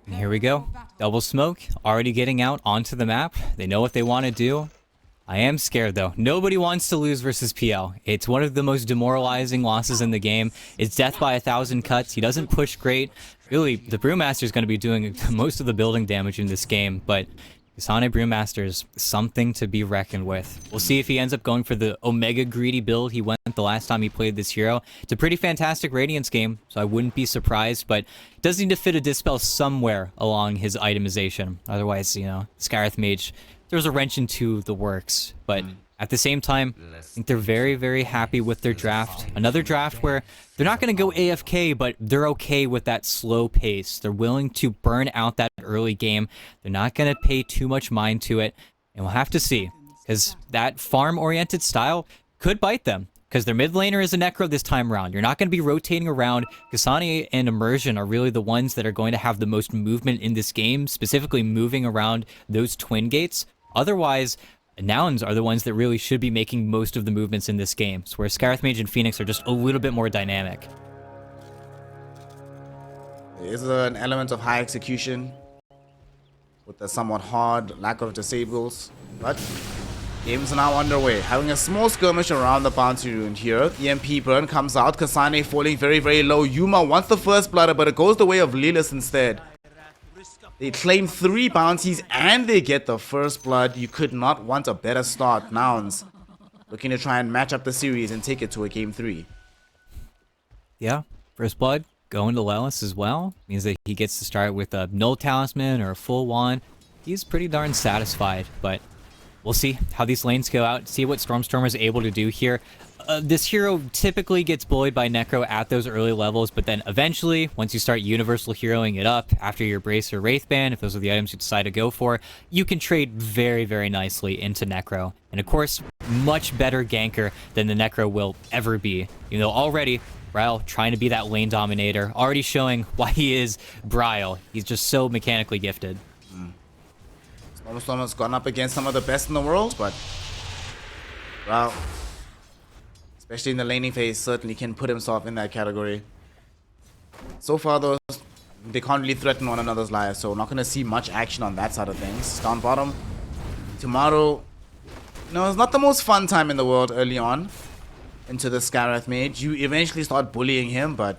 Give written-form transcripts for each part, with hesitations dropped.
And here we go. Double smoke, already getting out onto the map. They know what they want to do. I am scared though. Nobody wants to lose versus PL. It's one of the most demoralizing losses in the game. It's death by 1,000 cuts. He doesn't push great. Really, the Brewmaster is going to be doing most of the building damage in this game, but Kasane Brewmaster is something to be reckoned with. We'll see if he ends up going for the Omega Greedy build he went the last time he played this hero. It's a pretty fantastic Radiance game, so I wouldn't be surprised, but it does need to fit a Dispel somewhere along his itemization. Otherwise, you know, Skyreth Mage, there's a wrench into the works, but at the same time, I think they're very, very happy with their draft. Another draft where they're not going to go AFK, but they're okay with that slow pace. They're willing to burn out that early game. They're not going to pay too much mind to it, and we'll have to see, because that farm-oriented style could bite them, because their mid laner is a Necro this time around. You're not going to be rotating around. Kasane and Immersion are really the ones that are going to have the most movement in this game, specifically moving around those twin gates. Otherwise, nouns are the ones that really should be making most of the movements in this game, so where Skyreth Mage and Phoenix are just a little bit more dynamic. There is an element of high execution with the somewhat hard lack of disables, but games are now underway. Having a small skirmish around the bounty rune here. EMP burn comes out. Kasane falling very, very low. Yuma wants the first blood, but it goes the way of Lilis instead. They claim 3 bounties and they get the first blood. You could not want a better start. Nouns looking to try and match up the series and take it to a game 3. Yeah, first blood going to Lelis as well. Means that he gets to start with a null talisman or a full wand. He's pretty darn satisfied, but we'll see how these lanes go out, see what Stormstormer is able to do here. This hero typically gets bullied by Necro at those early levels, but then eventually, once you start universal heroing it up after your Brace or Wraithband, if those are the items you decide to go for, you can trade very, very nicely into Necro. And of course, much better ganker than the Necro will ever be. You know, already, Bryle trying to be that lane dominator, already showing why he is Bryle. He's just so mechanically gifted. Stormstorm has gone up against some of the best in the world, but well, especially in the laning phase, certainly can put himself in that category. So far, though, they can't really threaten one another's lives, so not going to see much action on that side of things. Down bottom, tomorrow, you know, it's not the most fun time in the world early on into the Skyreth Mage. You eventually start bullying him, but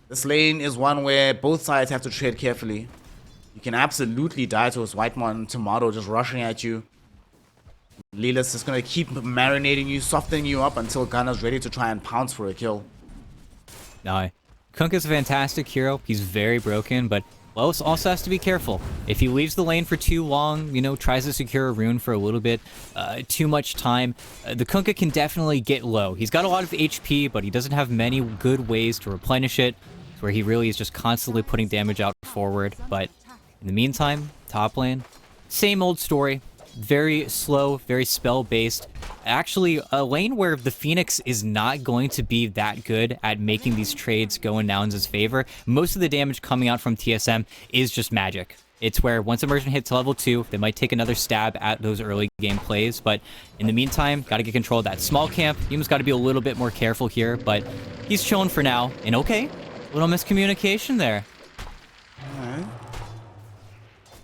this lane is one where both sides have to tread carefully. You can absolutely die to his Whitemon Tomato just rushing at you. Lilis is going to keep marinating you, softening you up until Gunner's ready to try and pounce for a kill. No, Kunk is a fantastic hero. He's very broken, but Los also has to be careful. If he leaves the lane for too long, you know, tries to secure a rune for a little bit, too much time, the Kunkka can definitely get low. He's got a lot of HP, but he doesn't have many good ways to replenish it, where he really is just constantly putting damage out forward. But in the meantime, top lane, same old story. Very slow, very spell-based. Actually, a lane where the Phoenix is not going to be that good at making these trades go in Nouns' favor. Most of the damage coming out from TSM is just magic. It's where once Immersion hits level 2, they might take another stab at those early game plays, but in the meantime, gotta get control of that small camp. Yuma's gotta be a little bit more careful here, but he's chilling for now. And okay, little miscommunication there. Alright.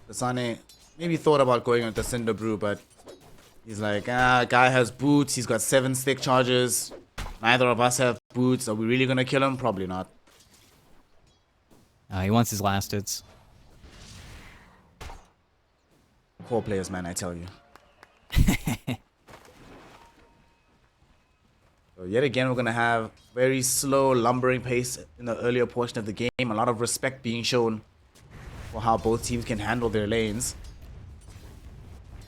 Kasane maybe thought about going with the Cinder Brew, but he's like, guy has boots, he's got 7 stick charges. Neither of us have boots. Are we really gonna kill him? Probably not. He wants his last hits. Core players, man, I tell you. So yet again, we're gonna have very slow, lumbering pace in the earlier portion of the game. A lot of respect being shown for how both teams can handle their lanes.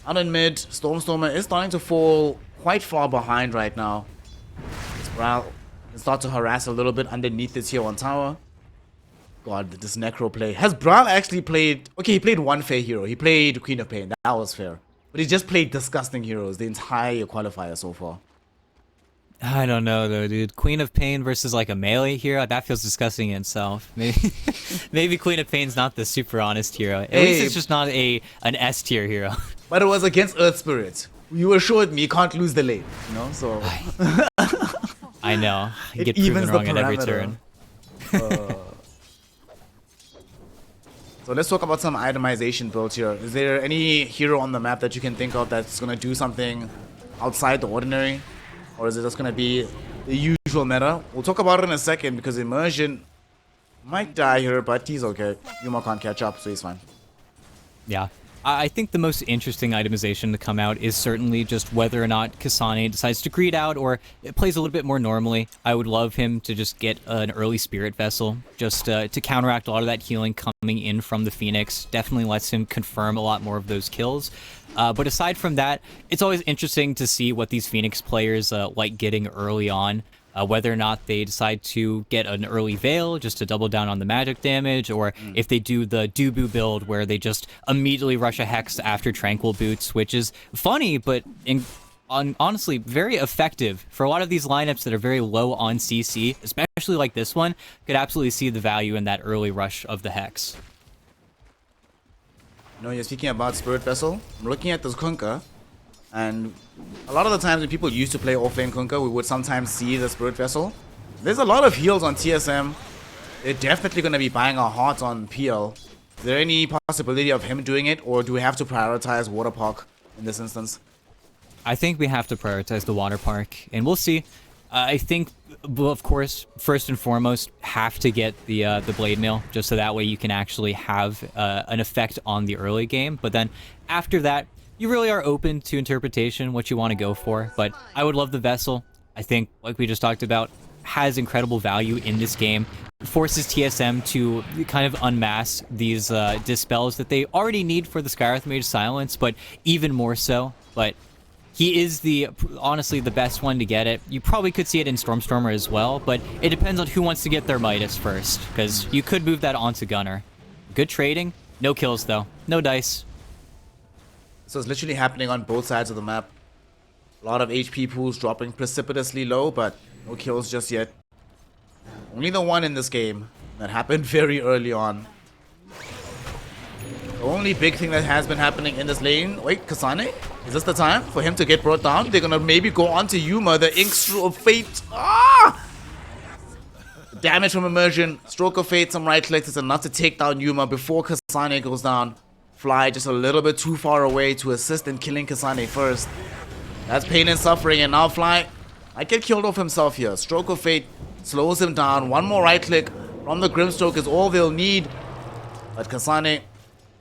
Out in mid, Stormstormer is starting to fall quite far behind right now. Bryle can start to harass a little bit underneath this here on tower. God, this Necro play. Has Bryle actually played... Okay, he played one fair hero. He played Queen of Pain. That was fair. But he just played disgusting heroes the entire qualifier so far. I don't know though, dude. Queen of Pain versus like a melee hero, that feels disgusting in itself. Maybe maybe Queen of Pain's not the super honest hero. At least it's just not an S tier hero. But it was against Earth Spirit. You assured me you can't lose the lane, you know, so... I know. You get It proven evens wrong the at every parameter. turn. So let's talk about some itemization builds here. Is there any hero on the map that you can think of that's going to do something outside the ordinary? Or is it just going to be the usual meta? We'll talk about it in a second because Immersion might die here, but he's okay. Yuma can't catch up, so he's fine. Yeah. I think the most interesting itemization to come out is certainly just whether or not Kasane decides to greed out or it plays a little bit more normally. I would love him to just get an early Spirit Vessel just to counteract a lot of that healing coming in from the Phoenix. Definitely lets him confirm a lot more of those kills. But aside from that, it's always interesting to see what these Phoenix players like getting early on. Whether or not they decide to get an early Veil just to double down on the magic damage, or if they do the Dubu build where they just immediately rush a Hex after Tranquil Boots, which is funny, but honestly very effective for a lot of these lineups that are very low on CC, especially like this one, could absolutely see the value in that early rush of the Hex. You know, you're speaking about Spirit Vessel. I'm looking at this Kunkka. And a lot of the times when people used to play offlane Kunkka, we would sometimes see the Spirit Vessel. There's a lot of heals on TSM. They're definitely going to be buying our hearts on PL. Is there any possibility of him doing it, or do we have to prioritize Water Park in this instance? I think we have to prioritize the Water Park, and we'll see. I think, of course, first and foremost, have to get the Blade Mail, just so that way you can actually have an effect on the early game. But then after that, you really are open to interpretation, what you want to go for, but I would love the Vessel. I think, like we just talked about, has incredible value in this game. Forces TSM to kind of unmask these dispels that they already need for the Skywrath Mage Silence, but even more so. But he is honestly the best one to get it. You probably could see it in Stormstormer as well, but it depends on who wants to get their Midas first, because you could move that onto Gunner. Good trading, no kills though, no dice. So it's literally happening on both sides of the map. A lot of HP pools dropping precipitously low, but no kills just yet. Only the one in this game that happened very early on. The only big thing that has been happening in this lane... Wait, Kasane? Is this the time for him to get brought down? They're gonna maybe go on to Yuma, the Ink Stroke of Fate. Ah! Damage from Immersion. Stroke of Fate, some right clicks. It's enough to take down Yuma before Kasane goes down. Fly just a little bit too far away to assist in killing Kasane first. That's pain and suffering, and now Fly might get killed off himself here. Stroke of Fate slows him down. One more right click from the Grimstroke is all they'll need. But Kasane,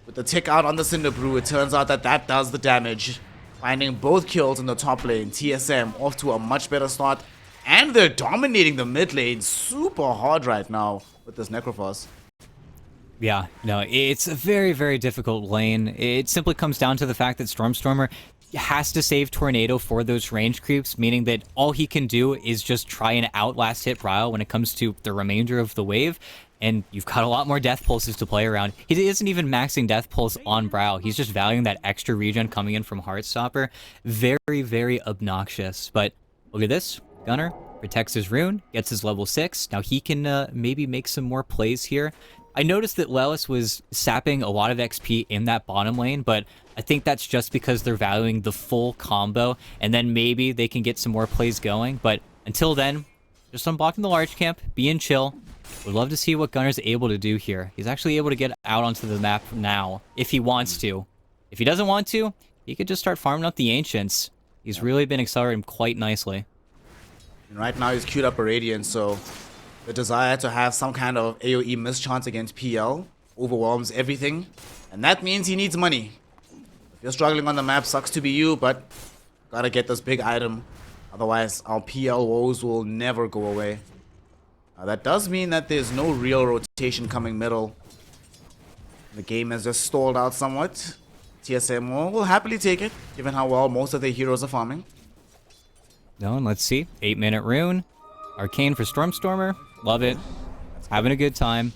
with the tick out on the Cinder Brew, it turns out that that does the damage. Finding both kills in the top lane. TSM off to a much better start. And they're dominating the mid lane super hard right now with this Necrophos. Yeah, no, it's a very, very difficult lane. It simply comes down to the fact that Stormstormer has to save Tornado for those range creeps, meaning that all he can do is just try and outlast hit Ryle when it comes to the remainder of the wave, and you've got a lot more Death Pulses to play around. He isn't even maxing Death Pulse on Brow. He's just valuing that extra regen coming in from Heartstopper. Very, very obnoxious. But look at this. Gunner protects his rune, gets his level 6. Now he can maybe make some more plays here. I noticed that Lelis was sapping a lot of XP in that bottom lane, but I think that's just because they're valuing the full combo, and then maybe they can get some more plays going. But until then, just unblocking the large camp, being chill. Would love to see what Gunner's able to do here. He's actually able to get out onto the map now, if he wants to. If he doesn't want to, he could just start farming up the Ancients. He's really been accelerating quite nicely. And right now he's queued up a Radiant, so the desire to have some kind of AoE mischance against PL overwhelms everything. And that means he needs money. If you're struggling on the map, sucks to be you, but gotta get this big item. Otherwise, our PL woes will never go away. That does mean that there's no real rotation coming middle. The game has just stalled out somewhat. TSM will happily take it, given how well most of their heroes are farming. No, and let's see. 8-minute rune. Arcane for Stormstormer. Love it. Having a good time.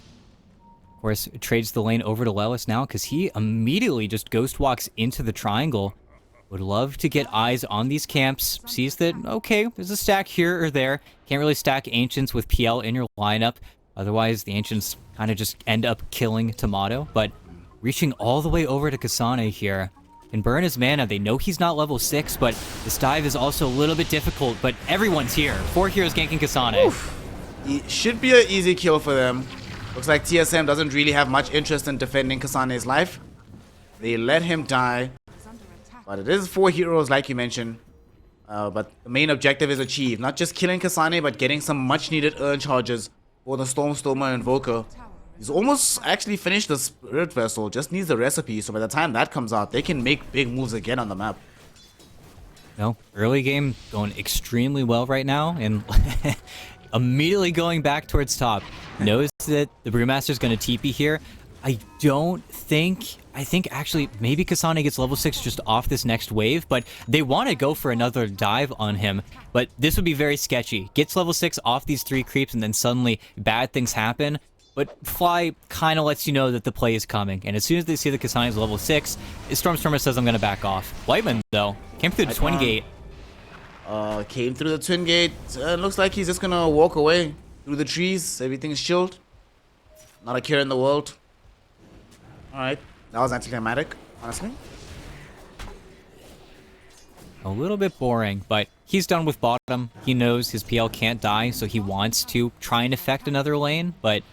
Of course, trades the lane over to Lelis now because he immediately just ghost walks into the triangle. Would love to get eyes on these camps. Sees that, okay, there's a stack here or there. Can't really stack Ancients with PL in your lineup. Otherwise, the Ancients kind of just end up killing Tomato. But reaching all the way over to Kasane here. Can burn his mana. They know he's not level 6, but this dive is also a little bit difficult. But everyone's here. 4 heroes ganking Kasane. It should be an easy kill for them. Looks like TSM doesn't really have much interest in defending Kasane's life. They let him die. But it is 4 heroes, like you mentioned. But the main objective is achieved. Not just killing Kasane, but getting some much-needed urn charges for the Stormer Invoker. He's almost actually finished the Spirit Vessel. Just needs the recipe. So by the time that comes out, they can make big moves again on the map. No, early game going extremely well right now, and immediately going back towards top. Knows that the Brewmaster's going to TP here. I think actually maybe Kasane gets level 6 just off this next wave, but they want to go for another dive on him. But this would be very sketchy. Gets level 6 off these 3 creeps and then suddenly bad things happen. But Fly kind of lets you know that the play is coming. And as soon as they see that Kasane is level 6, Stormer says, I'm going to back off. Whiteman, though, came through the Twin Gate. Came through the Twin Gate. Looks like he's just going to walk away through the trees. Everything's chilled. Not a care in the world. Alright. That was anticlimactic, honestly. A little bit boring, but he's done with bottom. He knows his PL can't die, so he wants to try and affect another lane, but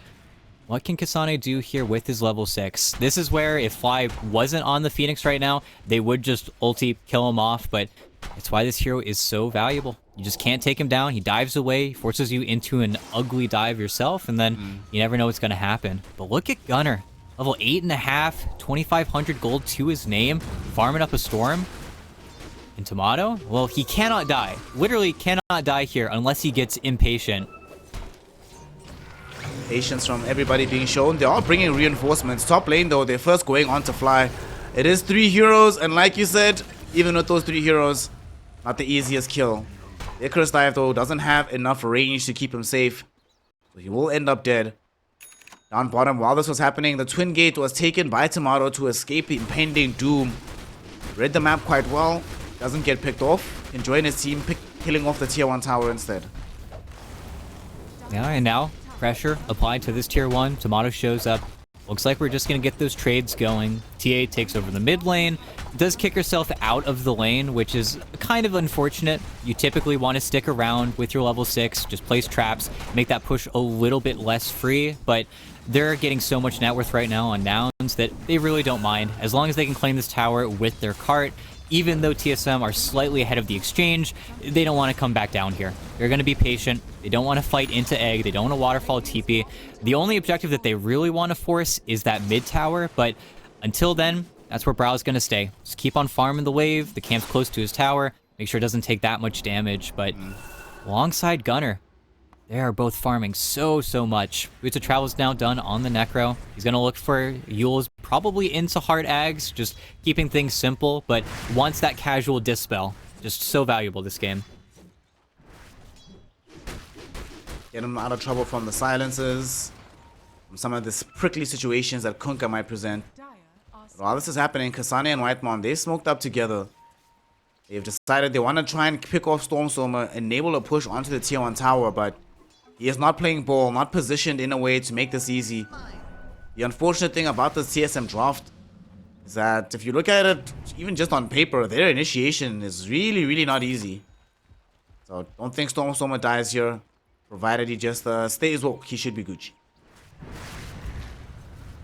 what can Kasane do here with his level 6? This is where if Fly wasn't on the Phoenix right now, they would just ulti, kill him off, but it's why this hero is so valuable. You just can't take him down. He dives away, forces you into an ugly dive yourself, and then you never know what's going to happen. But look at Gunner. Level 8.5, 2,500 gold to his name, farming up a storm. And Tomato? Well, he cannot die. Literally cannot die here unless he gets impatient. Patience from everybody being shown. They're all bringing reinforcements. Top lane, though, they're first going on to Fly. It is 3 heroes, and like you said, even with those 3 heroes, not the easiest kill. The Icarus dive, though, doesn't have enough range to keep him safe. So he will end up dead. Down bottom, while this was happening, the Twin Gate was taken by Tomato to escape the impending doom. Read the map quite well. Doesn't get picked off. Enjoying his team, killing off the tier 1 tower instead. Yeah, and now pressure applied to this tier 1. Tomato shows up. Looks like we're just going to get those trades going. TA takes over the mid lane. Does kick herself out of the lane, which is kind of unfortunate. You typically want to stick around with your level 6. Just place traps. Make that push a little bit less free. But they're getting so much net worth right now on nouns that they really don't mind. As long as they can claim this tower with their cart. Even though TSM are slightly ahead of the exchange, they don't want to come back down here. They're going to be patient. They don't want to fight into egg. They don't want to waterfall TP. The only objective that they really want to force is that mid tower, but until then, that's where Brow's going to stay. Just keep on farming the wave. The camp's close to his tower. Make sure it doesn't take that much damage, but alongside Gunner, they are both farming so much. Boots of Travel's now done on the Necro. He's going to look for Yules, probably into hard ags, just keeping things simple, but wants that casual dispel. Just so valuable this game. Get him out of trouble from the silences, from some of the prickly situations that Kunkka might present. While this is happening, Kasane and Whitemon, they smoked up together. They've decided they want to try and pick off Stormer, enable a push onto the tier 1 tower, but he is not playing ball, not positioned in a way to make this easy. The unfortunate thing about this TSM draft is that if you look at it, even just on paper, their initiation is really not easy. So don't think Stormer dies here, provided he just stays woke. He should be Gucci.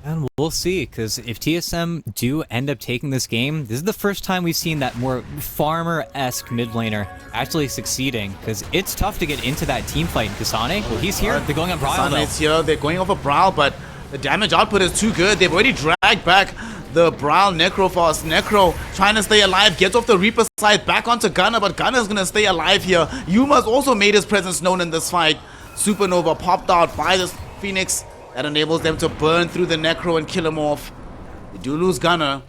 And we'll see, because if TSM do end up taking this game, this is the first time we've seen that more farmer-esque mid laner actually succeeding, because it's tough to get into that team fight. Kasane, well, he's here. They're going on Brawl, though. Kasane's here. They're going over Brawl, but the damage output is too good. They've already dragged back the Brawl Necro fast. Necro trying to stay alive, gets off the Reaper side, back onto Gunner, but Gunner's going to stay alive here. Yuma's also made his presence known in this fight. Supernova popped out by this Phoenix. That enables them to burn through the Necro and kill him off. They do lose Gunner,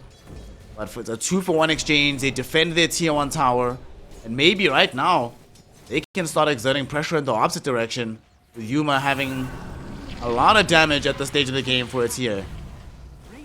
but for the 2-for-1 exchange, they defend their tier 1 tower. And maybe right now, they can start exerting pressure in the opposite direction, with Yuma having a lot of damage at the stage of the game for a tier.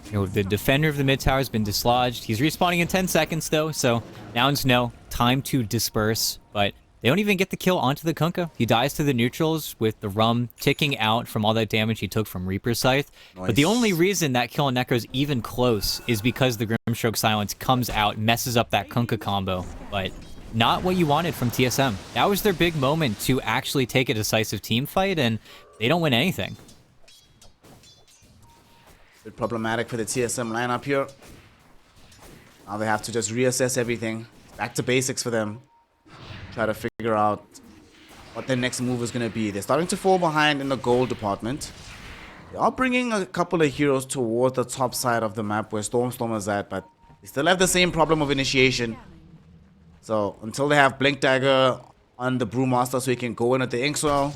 You know, the defender of the mid tower has been dislodged. He's respawning in 10 seconds, though, so nouns know. Time to disperse, but they don't even get the kill onto the Kunkka. He dies to the neutrals with the rum ticking out from all that damage he took from Reaper Scythe. Nice. But the only reason that kill on Necro is even close is because the Grimstroke Silence comes out, messes up that Kunkka combo. But not what you wanted from TSM. That was their big moment to actually take a decisive team fight, and they don't win anything. bit problematic for the TSM lineup here. Now they have to just reassess everything. Back to basics for them. Try to figure out what their next move is going to be. They're starting to fall behind in the gold department. They are bringing a couple of heroes towards the top side of the map where Storm is at, but they still have the same problem of initiation. So until they have Blink Dagger on the Brewmaster so he can go in at the Inkswell,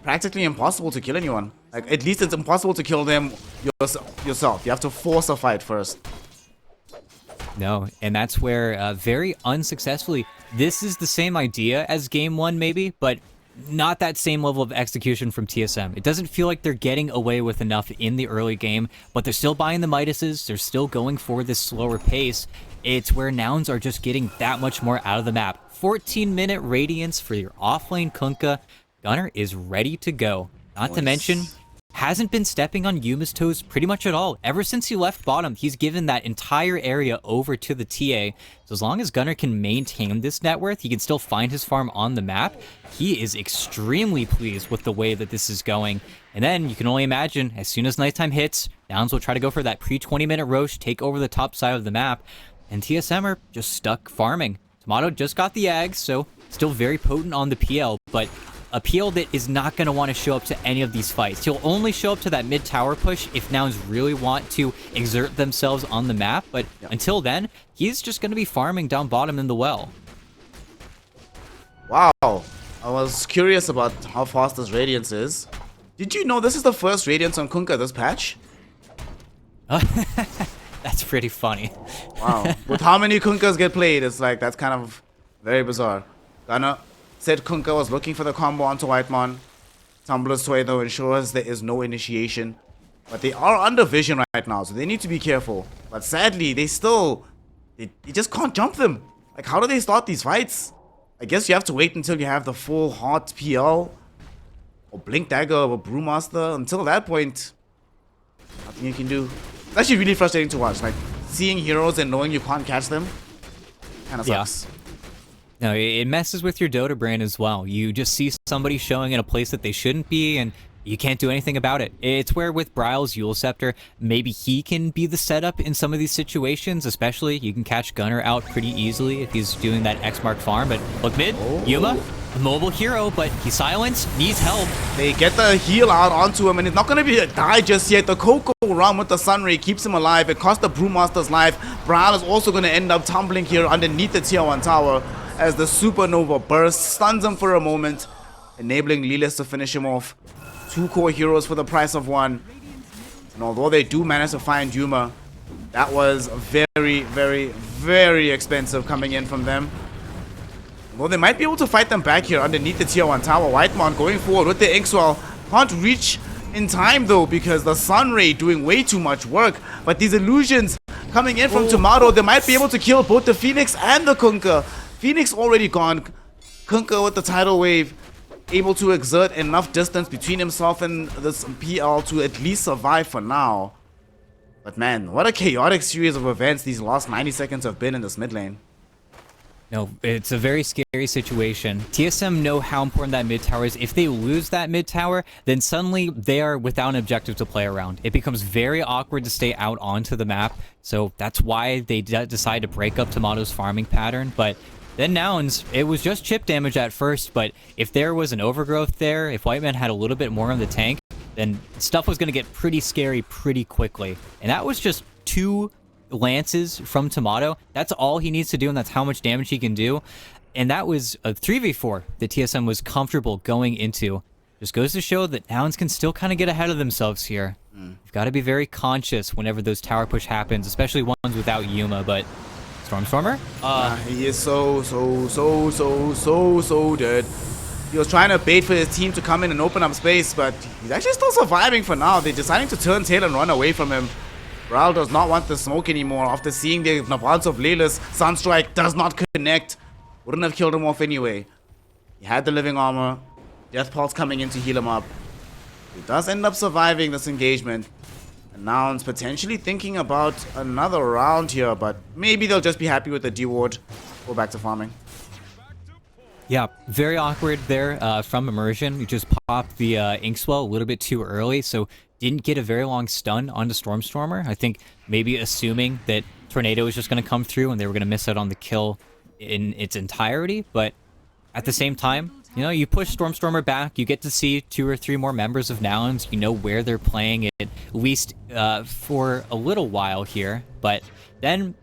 practically impossible to kill anyone. Like, at least it's impossible to kill them yourself. You have to force a fight first. No, and that's where very unsuccessfully, this is the same idea as game one maybe, but not that same level of execution from TSM. It doesn't feel like they're getting away with enough in the early game, but they're still buying the Midases, they're still going for this slower pace. It's where nouns are just getting that much more out of the map. 14-minute Radiance for your offlane Kunkka. Gunnar is ready to go. Not to mention, hasn't been stepping on Yuma's toes pretty much at all. Ever since he left bottom, he's given that entire area over to the TA. So as long as Gunnar can maintain this net worth, he can still find his farm on the map. He is extremely pleased with the way that this is going. And then you can only imagine, as soon as nighttime hits, Nouns will try to go for that pre-20-minute Roche, take over the top side of the map. And TSM are just stuck farming. Tomato just got the Ags, so still very potent on the PL, but a PL that is not going to want to show up to any of these fights. He'll only show up to that mid-tower push if Nouns really want to exert themselves on the map, but until then, he's just going to be farming down bottom in the well. Wow. I was curious about how fast this Radiance is. Did you know this is the first Radiance on Kunkka this patch? That's pretty funny. Wow. With how many Kunkkas get played, it's like, that's kind of very bizarre. Gunnar said Kunkka was looking for the combo onto Whitemon. Tumbler's Sway, though, ensures there is no initiation. But they are under vision right now, so they need to be careful. But sadly, they just can't jump them. Like, how do they start these fights? I guess you have to wait until you have the full hot PL. Or Blink Dagger or Brewmaster. Until that point, nothing you can do. It's actually really frustrating to watch. Like, seeing heroes and knowing you can't catch them kind of sucks. No, it messes with your Dota brain as well. You just see somebody showing in a place that they shouldn't be, and you can't do anything about it. It's where with Bryle's Eul Scepter, maybe he can be the setup in some of these situations, especially you can catch Gunnar out pretty easily if he's doing that X-Mark farm. But look mid, Yuma, a mobile hero, but he's silenced, needs help. They get the heal out onto him, and it's not going to be a die just yet. The Coco run with the Sunray keeps him alive. It cost the Brewmaster's life. Bryle is also going to end up tumbling here underneath the tier 1 tower as the Supernova burst, stuns him for a moment, enabling Liles to finish him off. 2 core heroes for the price of 1. And although they do manage to find Yuma, that was very, very, very expensive coming in from them. Well, they might be able to fight them back here underneath the tier 1 tower. Whitemon going forward with the Inkswell. Can't reach in time though because the Sunray doing way too much work. But these illusions coming in from Tomato, they might be able to kill both the Phoenix and the Kunkka. Phoenix already gone. Kunkka with the tidal wave, able to exert enough distance between himself and this PL to at least survive for now. But man, what a chaotic series of events these last 90 seconds have been in this mid lane. No, it's a very scary situation. TSM know how important that mid tower is. If they lose that mid tower, then suddenly they are without an objective to play around. It becomes very awkward to stay out onto the map. So that's why they decide to break up Tomato's farming pattern. But then Nouns, it was just chip damage at first, but if there was an overgrowth there, if Whiteman had a little bit more on the tank, then stuff was going to get pretty scary pretty quickly. And that was just 2 lances from Tomato. That's all he needs to do, and that's how much damage he can do. And that was a 3v4 that TSM was comfortable going into. Just goes to show that Nouns can still kind of get ahead of themselves here. You've got to be very conscious whenever those tower push happens, especially ones without Yuma, but Stormer? He is so dead. He was trying to bait for his team to come in and open up space, but he's actually still surviving for now. They're deciding to turn tail and run away from him. Bryle does not want the smoke anymore after seeing the advance of Liles. Sunstrike does not connect. Wouldn't have killed him off anyway. He had the living armor. Death Pulse coming in to heal him up. He does end up surviving this engagement. And Nouns potentially thinking about another round here, but maybe they'll just be happy with the D-Ward. Go back to farming. Yeah, very awkward there from Immersion. You just popped the Inkswell a little bit too early, so didn't get a very long stun onto Stormstormer. I think maybe assuming that Tornado was just going to come through and they were going to miss out on the kill in its entirety. But at the same time, you know, you push Stormstormer back, you get to see 2 or 3 more members of Nouns, you know where they're playing it, at least for a little while here. But then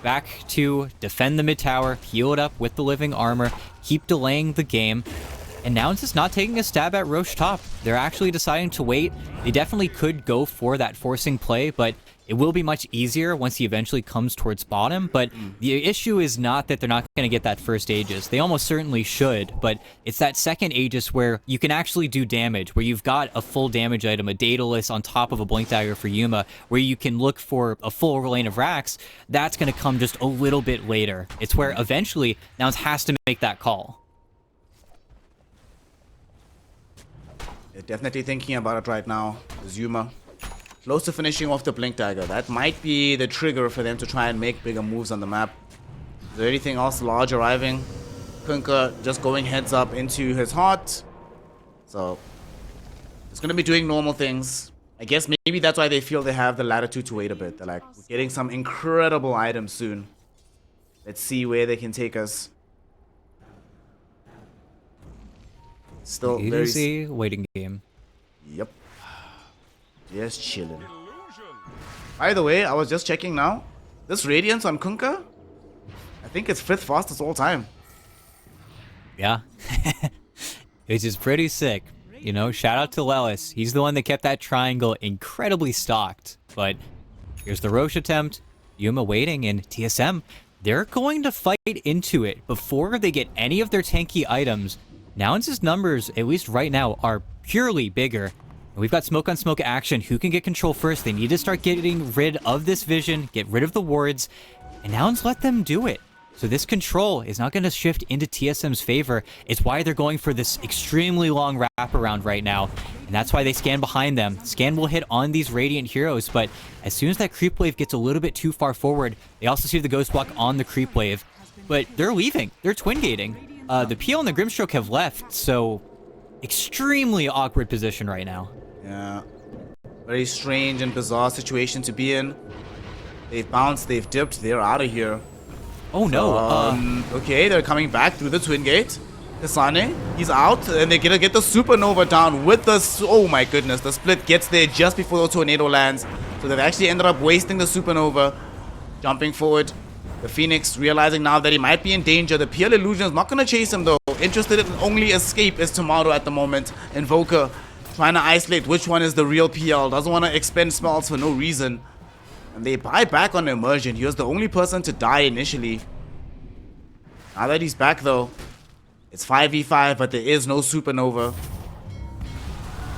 back to defend the mid tower, heal it up with the living armor, keep delaying the game. And Nouns is not taking a stab at Roche top. They're actually deciding to wait. They definitely could go for that forcing play, but it will be much easier once he eventually comes towards bottom. But the issue is not that they're not going to get that first Aegis. They almost certainly should, but it's that second Aegis where you can actually do damage, where you've got a full damage item, a Daedalus on top of a Blink Dagger for Yuma, where you can look for a full lane of racks. That's going to come just a little bit later. It's where eventually Nouns has to make that call. They're definitely thinking about it right now. Zuma close to finishing off the Blink Dagger. That might be the trigger for them to try and make bigger moves on the map. Is there anything else large arriving? Kunkka just going heads up into his heart. So it's going to be doing normal things. I guess maybe that's why they feel they have the latitude to wait a bit. They're like, we're getting some incredible items soon. Let's see where they can take us. Still very easy waiting game. Yep. Just chilling. By the way, I was just checking now. This Radiance on Kunkka, I think it's 5th fastest all time. Yeah. Which is pretty sick. You know, shout out to Lelis. He's the one that kept that triangle incredibly stocked. But here's the Roche attempt. Yuma waiting, and TSM, they're going to fight into it before they get any of their tanky items. Nouns' numbers, at least right now, are purely bigger. We've got smoke on smoke action. Who can get control first? They need to start getting rid of this vision, get rid of the wards, and Nouns let them do it. So this control is not going to shift into TSM's favor. It's why they're going for this extremely long wraparound right now, and that's why they scan behind them. Scan will hit on these Radiant heroes, but as soon as that creep wave gets a little bit too far forward, they also see the Ghost Walk on the creep wave. But they're leaving. They're twin gating. The PL and the Grimstroke have left, so extremely awkward position right now. Yeah. Very strange and bizarre situation to be in. They've bounced, they've dipped, they're out of here. Oh no. Okay, they're coming back through the twin gate. Kasane, he's out, and they're gonna get the supernova down with the... Oh my goodness, the split gets there just before the tornado lands. So they've actually ended up wasting the supernova. Jumping forward. The Phoenix realizing now that he might be in danger. The PL Illusion is not going to chase him though. Interested in only escape is Tomato at the moment. Invoker trying to isolate which one is the real PL. Doesn't want to expend spells for no reason. And they buy back on Immersion. He was the only person to die initially. Now that he's back though, it's 5v5, but there is no Supernova.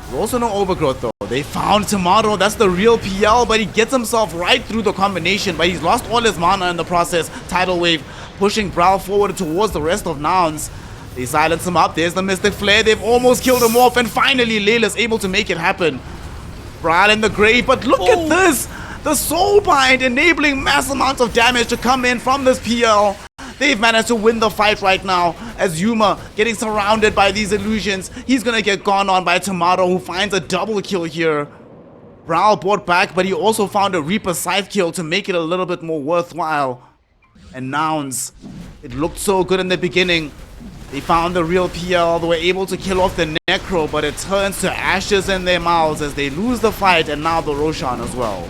There's also no Overgrowth though. They found Tomato, that's the real PL, but he gets himself right through the combination, but he's lost all his mana in the process. Tidal Wave pushing Brawl forward towards the rest of Nouns. They silence him up, there's the Mystic Flare, they've almost killed him off, and finally Layla's able to make it happen. Brawl in the grave, but look at this! The Soul Bind enabling mass amounts of damage to come in from this PL. They've managed to win the fight right now as Yuma getting surrounded by these illusions. He's gonna get gone on by Tomato, who finds a double kill here. Brawl brought back, but he also found a Reaper Scythe kill to make it a little bit more worthwhile. And Nouns, it looked so good in the beginning. They found the real PL, they were able to kill off the Necro, but it turns to ashes in their mouths as they lose the fight, and now the Roshan as well.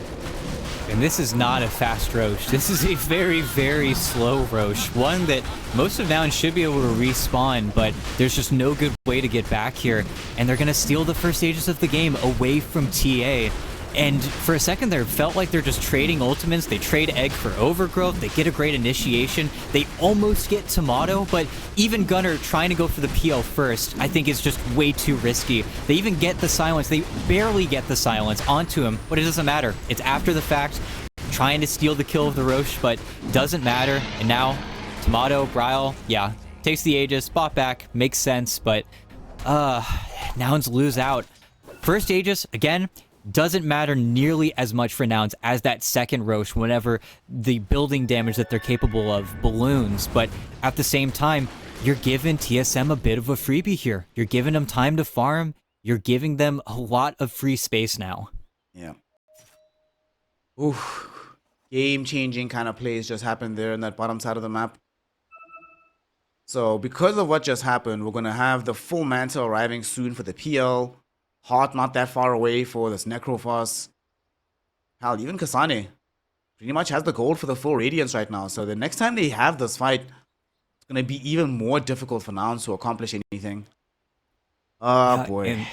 And this is not a fast Roche. This is a very, very slow Roche. One that most of Nouns should be able to respawn, but there's just no good way to get back here. And they're going to steal the first stages of the game away from TA. And for a second there, it felt like they're just trading ultimates. They trade Egg for Overgrowth. They get a great initiation. They almost get Tomato, but even Gunner trying to go for the PL first, I think is just way too risky. They even get the silence. They barely get the silence onto him, but it doesn't matter. It's after the fact, trying to steal the kill of the Roche, but doesn't matter. And now, Tomato, Bryle, yeah, takes the Aegis, bought back, makes sense, but Nouns lose out. First Aegis, again, doesn't matter nearly as much for Nouns as that second Roche whenever the building damage that they're capable of balloons. But at the same time, you're giving TSM a bit of a freebie here. You're giving them time to farm. you're giving them a lot of free space now. Yeah. Oof. Game-changing kind of plays just happened there in that bottom side of the map. So because of what just happened, we're going to have the full mantle arriving soon for the PL. Heart not that far away for this Necrophos. Hell, even Kasane pretty much has the gold for the full Radiance right now. So the next time they have this fight, it's going to be even more difficult for Nouns to accomplish anything. Oh, boy.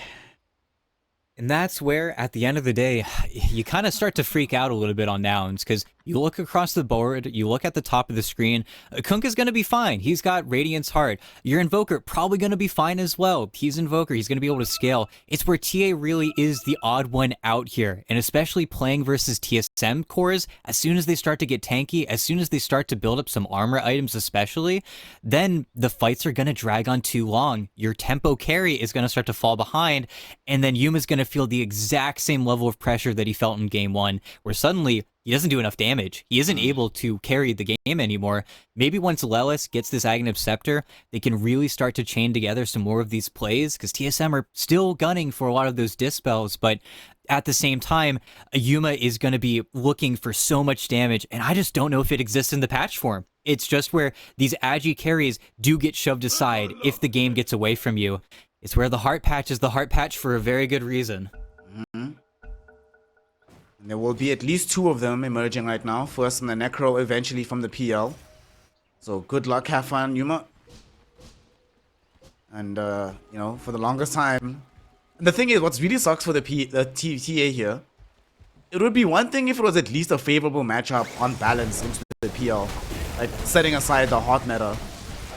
And that's where, at the end of the day, you kind of start to freak out a little bit on Nouns, because you look across the board, you look at the top of the screen, Kunkka's going to be fine. He's got Radiance Heart. Your Invoker probably going to be fine as well. He's Invoker. He's going to be able to scale. It's where TA really is the odd one out here, and especially playing versus TSM cores, as soon as they start to get tanky, as soon as they start to build up some armor items especially, then the fights are going to drag on too long. Your tempo carry is going to start to fall behind, and then Yuma's going to feel the exact same level of pressure that he felt in game one, where suddenly he doesn't do enough damage. He isn't able to carry the game anymore. Maybe once Lelis gets this Aghanim Scepter, they can really start to chain together some more of these plays, because TSM are still gunning for a lot of those dispels, but at the same time, Yuma is going to be looking for so much damage, and I just don't know if it exists in the patch form. It's just where these Agi carries do get shoved aside if the game gets away from you. It's where the heart patch is the heart patch for a very good reason. And there will be at least two of them emerging right now. First in the Necro, eventually from the PL. So good luck, have fun, Yuma. And, you know, for the longest time... And the thing is, what really sucks for the TA here, it would be one thing if it was at least a favorable matchup on balance into the PL. Like, setting aside the hot meta.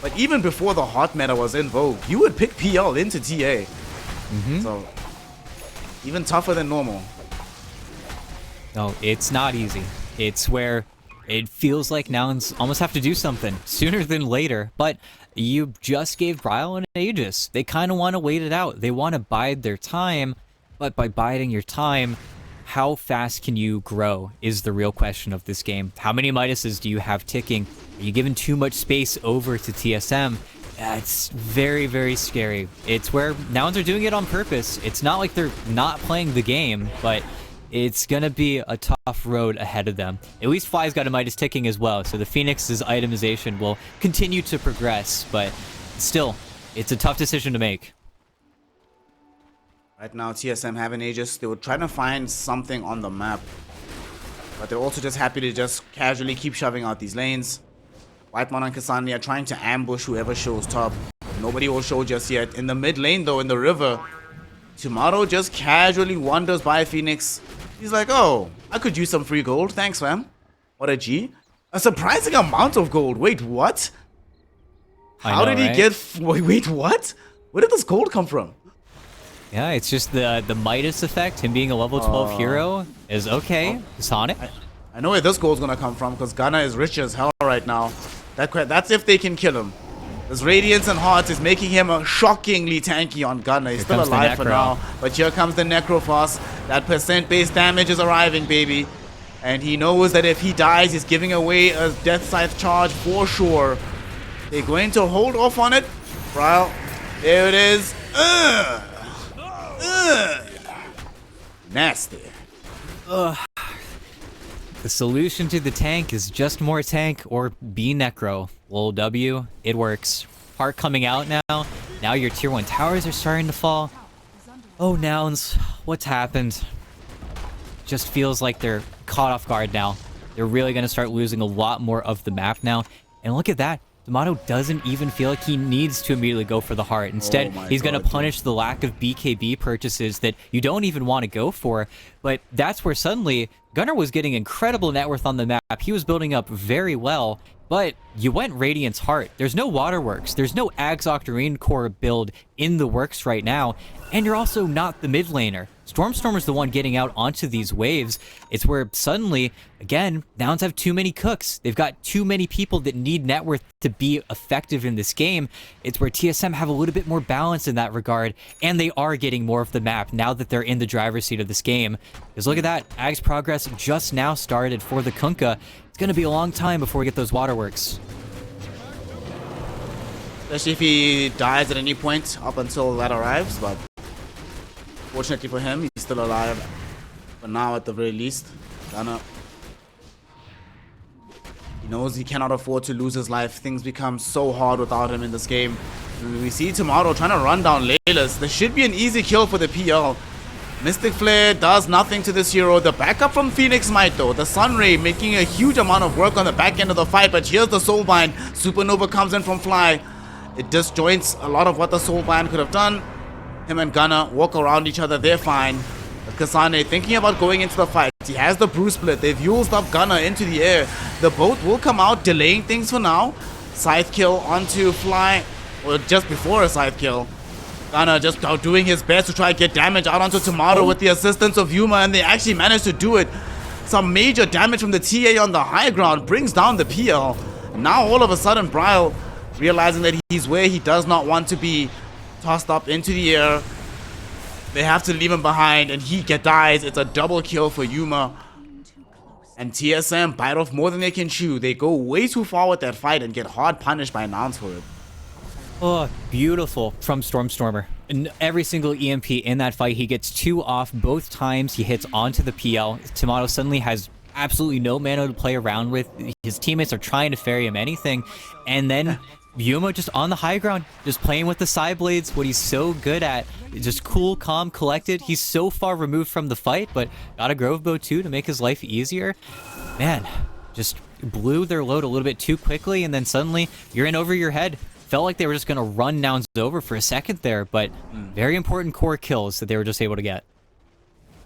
But even before the hot meta was in vogue, you would pick PL into TA. So, even tougher than normal. No, it's not easy. It's where it feels like Nouns almost have to do something sooner than later, but you just gave Bryle an Aegis. They kind of want to wait it out. They want to bide their time, but by biding your time, how fast can you grow is the real question of this game. How many Midases do you have ticking? Are you giving too much space over to TSM? It's very, very scary. It's where Nouns are doing it on purpose. It's not like they're not playing the game, but it's gonna be a tough road ahead of them. At least Fly's got a Midas ticking as well, so the Phoenix's itemization will continue to progress, but still, it's a tough decision to make. Right now, TSM have an Aegis. They were trying to find something on the map, but they're also just happy to just casually keep shoving out these lanes. Whitemon and Cassandra are trying to ambush whoever shows top. Nobody will show just yet. In the mid lane, though, in the river, Tomorrow just casually wanders by Phoenix. He's like, oh, I could use some free gold. Thanks, fam. What a G. A surprising amount of gold. Wait, what? How did he get... Wait, what? Where did this gold come from? Yeah, it's just the Midas effect. Him being a level 12 hero is okay. Sonic. I know where this gold's gonna come from, because Gunnar is rich as hell right now. That's if they can kill him. This Radiance and Hearts is making him a shockingly tanky on Gunnar. He's still alive for now, but here comes the Necrophos. That percent-based damage is arriving, baby. And he knows that if he dies, he's giving away a Death Scythe charge for sure. They're going to hold off on it. Bryle, there it is. Nasty. The solution to the tank is just more tank or be Necro. Lol W, it works. Heart coming out now. Now your tier 1 towers are starting to fall. Oh, Nouns, what's happened? Just feels like they're caught off guard now. They're really going to start losing a lot more of the map now. And look at that. D'Amato doesn't even feel like he needs to immediately go for the heart. Instead, he's going to punish the lack of BKB purchases that you don't even want to go for. But that's where suddenly Gunnar was getting incredible net worth on the map. He was building up very well. But you went Radiance Heart. There's no Waterworks. There's no Ags Octarine Core build in the works right now. And you're also not the mid laner. Stormstormer's the one getting out onto these waves. It's where suddenly, again, Nouns have too many cooks. They've got too many people that need net worth to be effective in this game. It's where TSM have a little bit more balance in that regard, and they are getting more of the map now that they're in the driver's seat of this game. Because look at that, Ags progress just now started for the Kunkka. It's going to be a long time before we get those Waterworks. Especially if he dies at any point up until that arrives, but Fortunately for him, he's still alive. For now, at the very least. Gunner. He knows he cannot afford to lose his life. Things become so hard without him in this game. We see Tomato trying to run down Laylas. There should be an easy kill for the PL. Mystic Flare does nothing to this hero. The backup from Phoenix might though. The Sunray making a huge amount of work on the back end of the fight. But here's the Soulbind. Supernova comes in from Fly. It disjoints a lot of what the Soulbind could have done. Him and Gunner walk around each other. They're fine. But Kasane thinking about going into the fight. He has the Bruce Split. They've used up Gunner into the air. The boat will come out, delaying things for now. Scythe kill onto Fly. Or just before a scythe kill. Gunner just doing his best to try to get damage out onto Tomato with the assistance of Yuma, and they actually managed to do it. Some major damage from the TA on the high ground brings down the PL. Now all of a sudden Bryle realizing that he's where he does not want to be, tossed up into the air. They have to leave him behind and he dies. It's a double kill for Yuma. And TSM bite off more than they can chew. They go way too far with that fight and get hard punished by Nouns for it. Oh, beautiful from Stormstormer. And every single EMP in that fight, he gets 2 off both times. He hits onto the PL. Tomato suddenly has absolutely no mana to play around with. His teammates are trying to ferry him anything. And then Yuma just on the high ground, just playing with the side blades, what he's so good at. Just cool, calm, collected. He's so far removed from the fight, but got a Grove Bow too to make his life easier. Man, just blew their load a little bit too quickly, and then suddenly you're in over your head. Felt like they were just going to run Nouns over for a second there, but very important core kills that they were just able to get.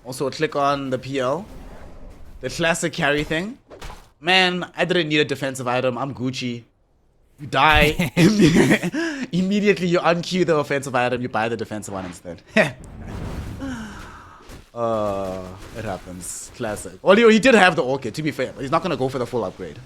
Also a click on the PL. The classic carry thing. Man, I didn't need a defensive item. I'm Gucci. You die. Immediately you unqueue the offensive item. You buy the defensive one instead. It happens. Classic. Although he did have the orchid, to be fair. But he's not going to go for the full upgrade.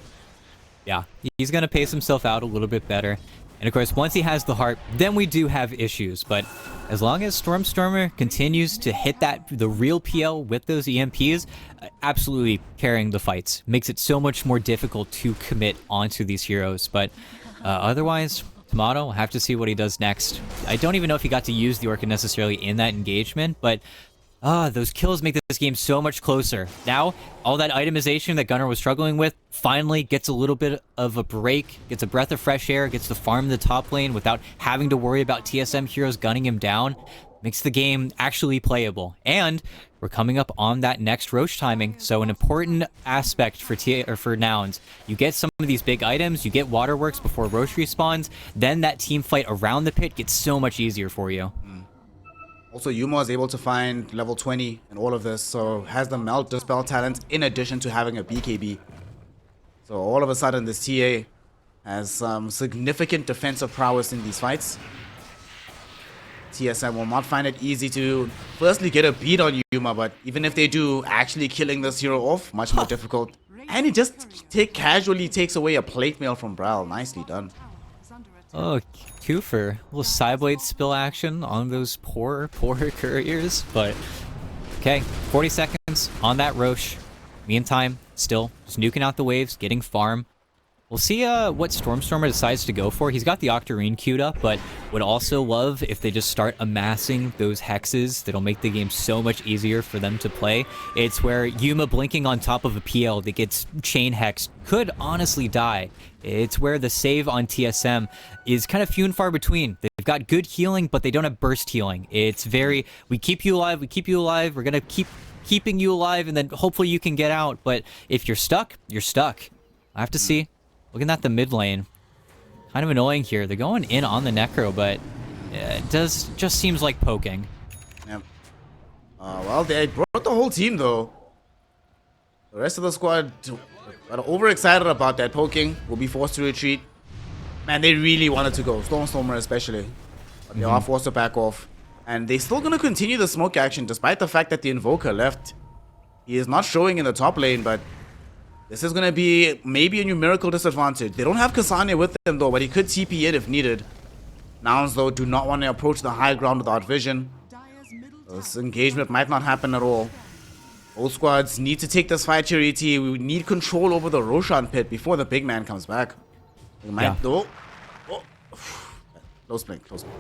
Yeah, he's going to pace himself out a little bit better. And of course, once he has the heart, then we do have issues. But as long as Stormstormer continues to hit the real PL with those EMPs, absolutely carrying the fights. Makes it so much more difficult to commit onto these heroes. But otherwise, Tomato, we'll have to see what he does next. I don't even know if he got to use the Orchid necessarily in that engagement, but those kills make this game so much closer. Now, all that itemization that Gunner was struggling with finally gets a little bit of a break, gets a breath of fresh air, gets to farm the top lane without having to worry about TSM heroes gunning him down. Makes the game actually playable. And we're coming up on that next Roche timing, so an important aspect for Nouns. You get some of these big items, you get Waterworks before Roche respawns, then that team fight around the pit gets so much easier for you. Also, Yuma is able to find level 20 in all of this, so has the Melt Dispel talent in addition to having a BKB. So all of a sudden, this TA has some significant defensive prowess in these fights. TSM will not find it easy to firstly get a beat on Yuma, but even if they do, actually killing this hero off, much more difficult. And he just casually takes away a plate mail from Bryle. Nicely done. Oh, Kufer. A little Sideblade spill action on those poor couriers. But, okay, 40 seconds on that Roche. Meantime, still just nuking out the waves, getting farm. We'll see what Stormstormer decides to go for. He's got the Octarine queued up, but would also love if they just start amassing those hexes. That'll make the game so much easier for them to play. It's where Yuma blinking on top of a PL that gets chain hexed could honestly die. It's where the save on TSM is kind of few and far between. They've got good healing, but they don't have burst healing. It's very, we keep you alive, we're gonna keep keeping you alive, and then hopefully you can get out. But if you're stuck, you're stuck. I have to see. Looking at the mid lane, kind of annoying here. They're going in on the Necro, but it just seems like poking. Yep. Well, they brought the whole team though. The rest of the squad are overexcited about that poking. Will be forced to retreat. Man, they really wanted to go. Stormstormer especially. But they are forced to back off. And they're still going to continue the smoke action despite the fact that the Invoker left. He is not showing in the top lane, but this is going to be maybe a numerical disadvantage. They don't have Kasane with them though, but he could TP in if needed. Nouns though do not want to approach the high ground without vision. This engagement might not happen at all. Both squads need to take this fight here, ET. We need control over the Roshan pit before the big man comes back. We might though. Oh. Close blink, close blink.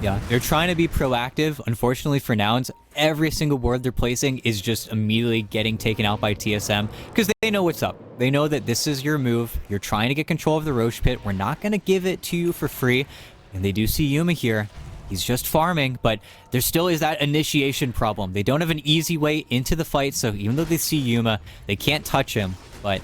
Yeah, they're trying to be proactive. Unfortunately for Nouns, every single ward they're placing is just immediately getting taken out by TSM because they know what's up. They know that this is your move. You're trying to get control of the Roche pit. We're not going to give it to you for free. And they do see Yuma here. He's just farming, but there still is that initiation problem. They don't have an easy way into the fight, so even though they see Yuma, they can't touch him. But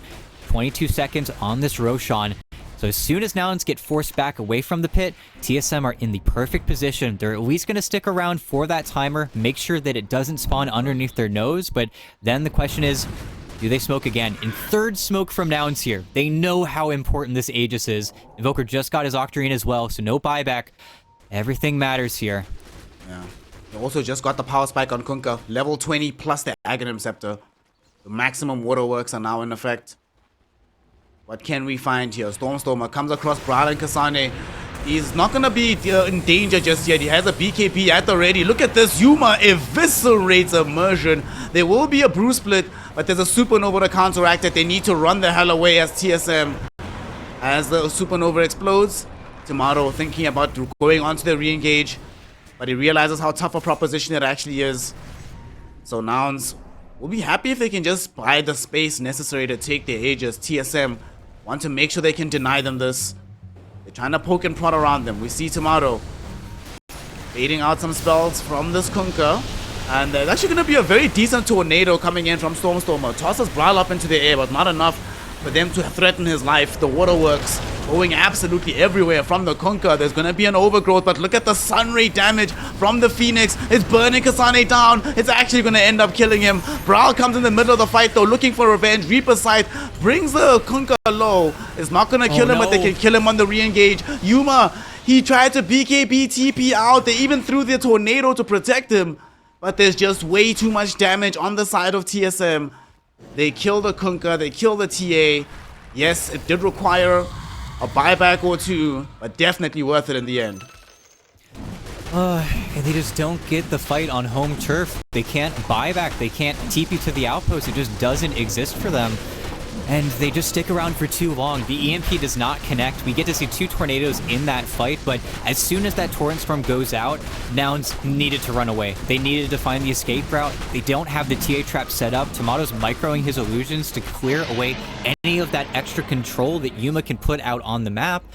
22 seconds on this Roshan. So as soon as Nouns get forced back away from the pit, TSM are in the perfect position. They're at least going to stick around for that timer, make sure that it doesn't spawn underneath their nose, but then the question is, do they smoke again? In third smoke from Nouns here. They know how important this Aegis is. Invoker just got his Octarine as well, so no buyback. Everything matters here. Yeah. They also just got the power spike on Kunkka. Level 20 plus the Aghanim Scepter. The maximum waterworks are now in effect. What can we find here? Stormstormer comes across Brawl and Kasane. He's not going to be in danger just yet. He has a BKB at the ready. Look at this. Yuma eviscerates Immersion. There will be a brew split, but there's a Supernova to counteract it. They need to run the hell away as TSM. As the Supernova explodes, Tomato thinking about going on to the re-engage, but he realizes how tough a proposition it actually is. So Nouns will be happy if they can just buy the space necessary to take the Aegis. TSM want to make sure they can deny them this. They're trying to poke and prod around them. We see Tomato baiting out some spells from this Kunkka. And there's actually going to be a very decent tornado coming in from Stormstormer. Tosses Brawl up into the air, but not enough for them to threaten his life. The waterworks going absolutely everywhere from the Kunkka. There's going to be an overgrowth, but look at the sun ray damage from the Phoenix. It's burning Kasane down. It's actually going to end up killing him. Brawl comes in the middle of the fight though, looking for revenge. Reaper's Scythe brings the Kunkka low. It's not going to kill him, but they can kill him on the re-engage. Yuma, he tried to BKB TP out. They even threw the tornado to protect him, but there's just way too much damage on the side of TSM. They kill the Kunkka, they kill the TA. Yes, it did require a buyback or two, but definitely worth it in the end. And they just don't get the fight on home turf. They can't buy back, they can't TP to the outpost. It just doesn't exist for them. And they just stick around for too long. The EMP does not connect. We get to see two tornadoes in that fight, but as soon as that Torrent Storm goes out, Nouns needed to run away. They needed to find the escape route. They don't have the TA trap set up. Tomato's microing his illusions to clear away any of that extra control that Yuma can put out on the map,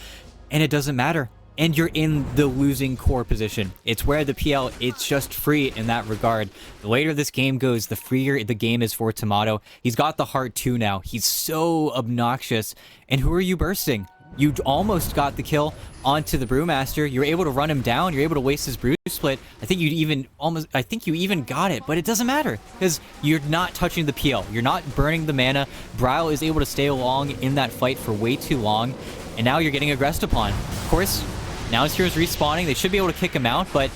and it doesn't matter. And you're in the losing core position. It's where the PL, it's just free in that regard. The later this game goes, the freer the game is for Tomato. He's got the heart too now. He's so obnoxious. And who are you bursting? You almost got the kill onto the Brewmaster. You're able to run him down. You're able to waste his brew split. I think you even got it, but it doesn't matter because you're not touching the PL. You're not burning the mana. Braille is able to stay along in that fight for way too long. And now you're getting aggressed upon. Of course, now his hero's respawning. They should be able to kick him out, but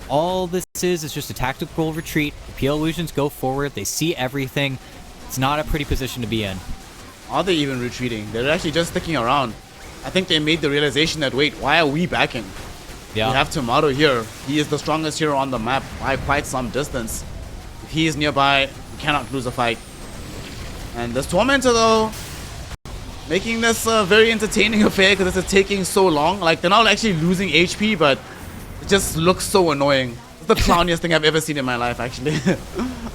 all this is just a tactical retreat. The PL illusions go forward. They see everything. It's not a pretty position to be in. Are they even retreating? They're actually just sticking around. I think they made the realization that, wait, why are we backing? Yeah. We have Tomato here. He is the strongest hero on the map by quite some distance. If he is nearby, we cannot lose a fight. And this Tormentor, though, making this a very entertaining affair because it's taking so long. Like, they're not actually losing HP, but it just looks so annoying. It's the clowniest thing I've ever seen in my life, actually.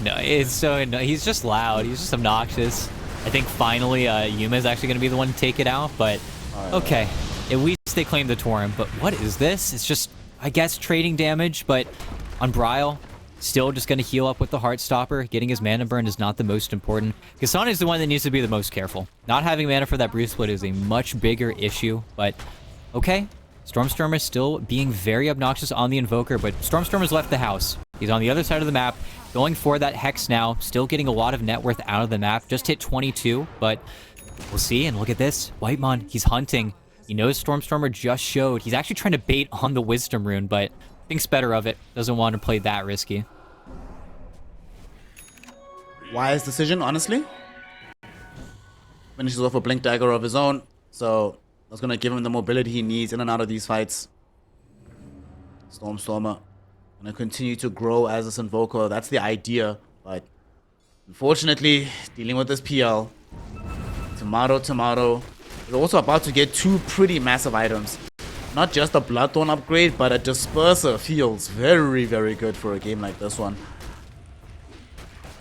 No, it's so annoying. He's just loud. He's just obnoxious. I think finally Yuma is actually going to be the one to take it out, but okay. At least they claim the Torrent, but what is this? It's just, I guess, trading damage, but on Bryle, still just going to heal up with the Heartstopper. Getting his mana burn is not the most important. Kasane is the one that needs to be the most careful. Not having mana for that Brew Split is a much bigger issue, but okay. Stormstormer is still being very obnoxious on the Invoker, but Stormstormer's left the house. He's on the other side of the map, going for that Hex now, still getting a lot of net worth out of the map. Just hit 22, but we'll see. And look at this. Whitemon, he's hunting. He knows Stormstormer just showed. He's actually trying to bait on the Wisdom Rune, but thinks better of it. Doesn't want to play that risky. Wise decision, honestly. Finishes off a Blink Dagger of his own, so that's going to give him the mobility he needs in and out of these fights. Stormstormer going to continue to grow as this Invoker. That's the idea, but unfortunately, dealing with this PL. Tomato. They're also about to get two pretty massive items. not just a Bloodthorn upgrade, but a Disperser feels very, very good for a game like this one.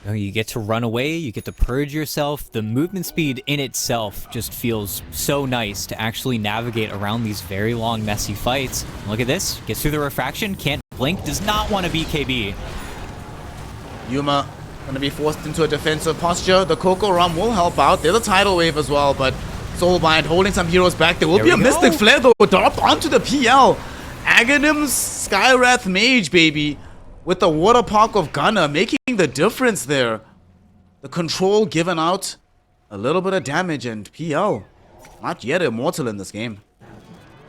You get to run away, you get to purge yourself. The movement speed in itself just feels so nice to actually navigate around these very long, messy fights. Look at this. Gets through the refraction, can't blink, does not want to BKB. Yuma going to be forced into a defensive posture. The Coco Rum will help out. There's a Tidal Wave as well, but Soulbind holding some heroes back. There will be a Mystic Flare, though, dropped onto the PL. Aghanim's Skywrath Mage, baby, with the Water Park of Gunner, making the difference there. The control given out, a little bit of damage, and PL not yet immortal in this game.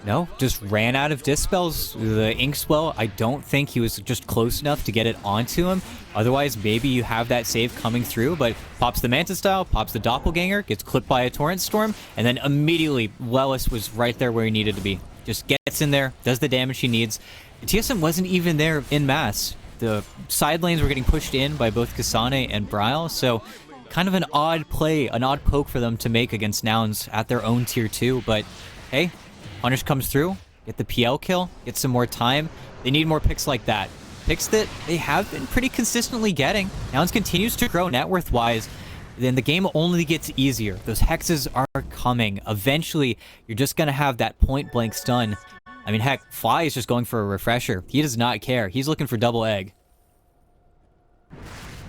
No, just ran out of Dispels. The Inkswell, I don't think he was just close enough to get it onto him. Otherwise, maybe you have that save coming through, but pops the Manta Style, pops the Doppelganger, gets clipped by a Torrent Storm, and then immediately, Wellis was right there where he needed to be. Just gets in there, does the damage he needs. TSM wasn't even there in mass. The side lanes were getting pushed in by both Kasane and Bryle, so kind of an odd play, an odd poke for them to make against Nouns at their own tier 2, but hey, Punish comes through, get the PL kill, get some more time. They need more picks like that. Picks that they have been pretty consistently getting. Nouns continues to grow net worth-wise, then the game only gets easier. Those hexes are coming. Eventually, you're just going to have that point-blank stun. I mean, heck, Fly is just going for a refresher. He does not care. He's looking for double egg.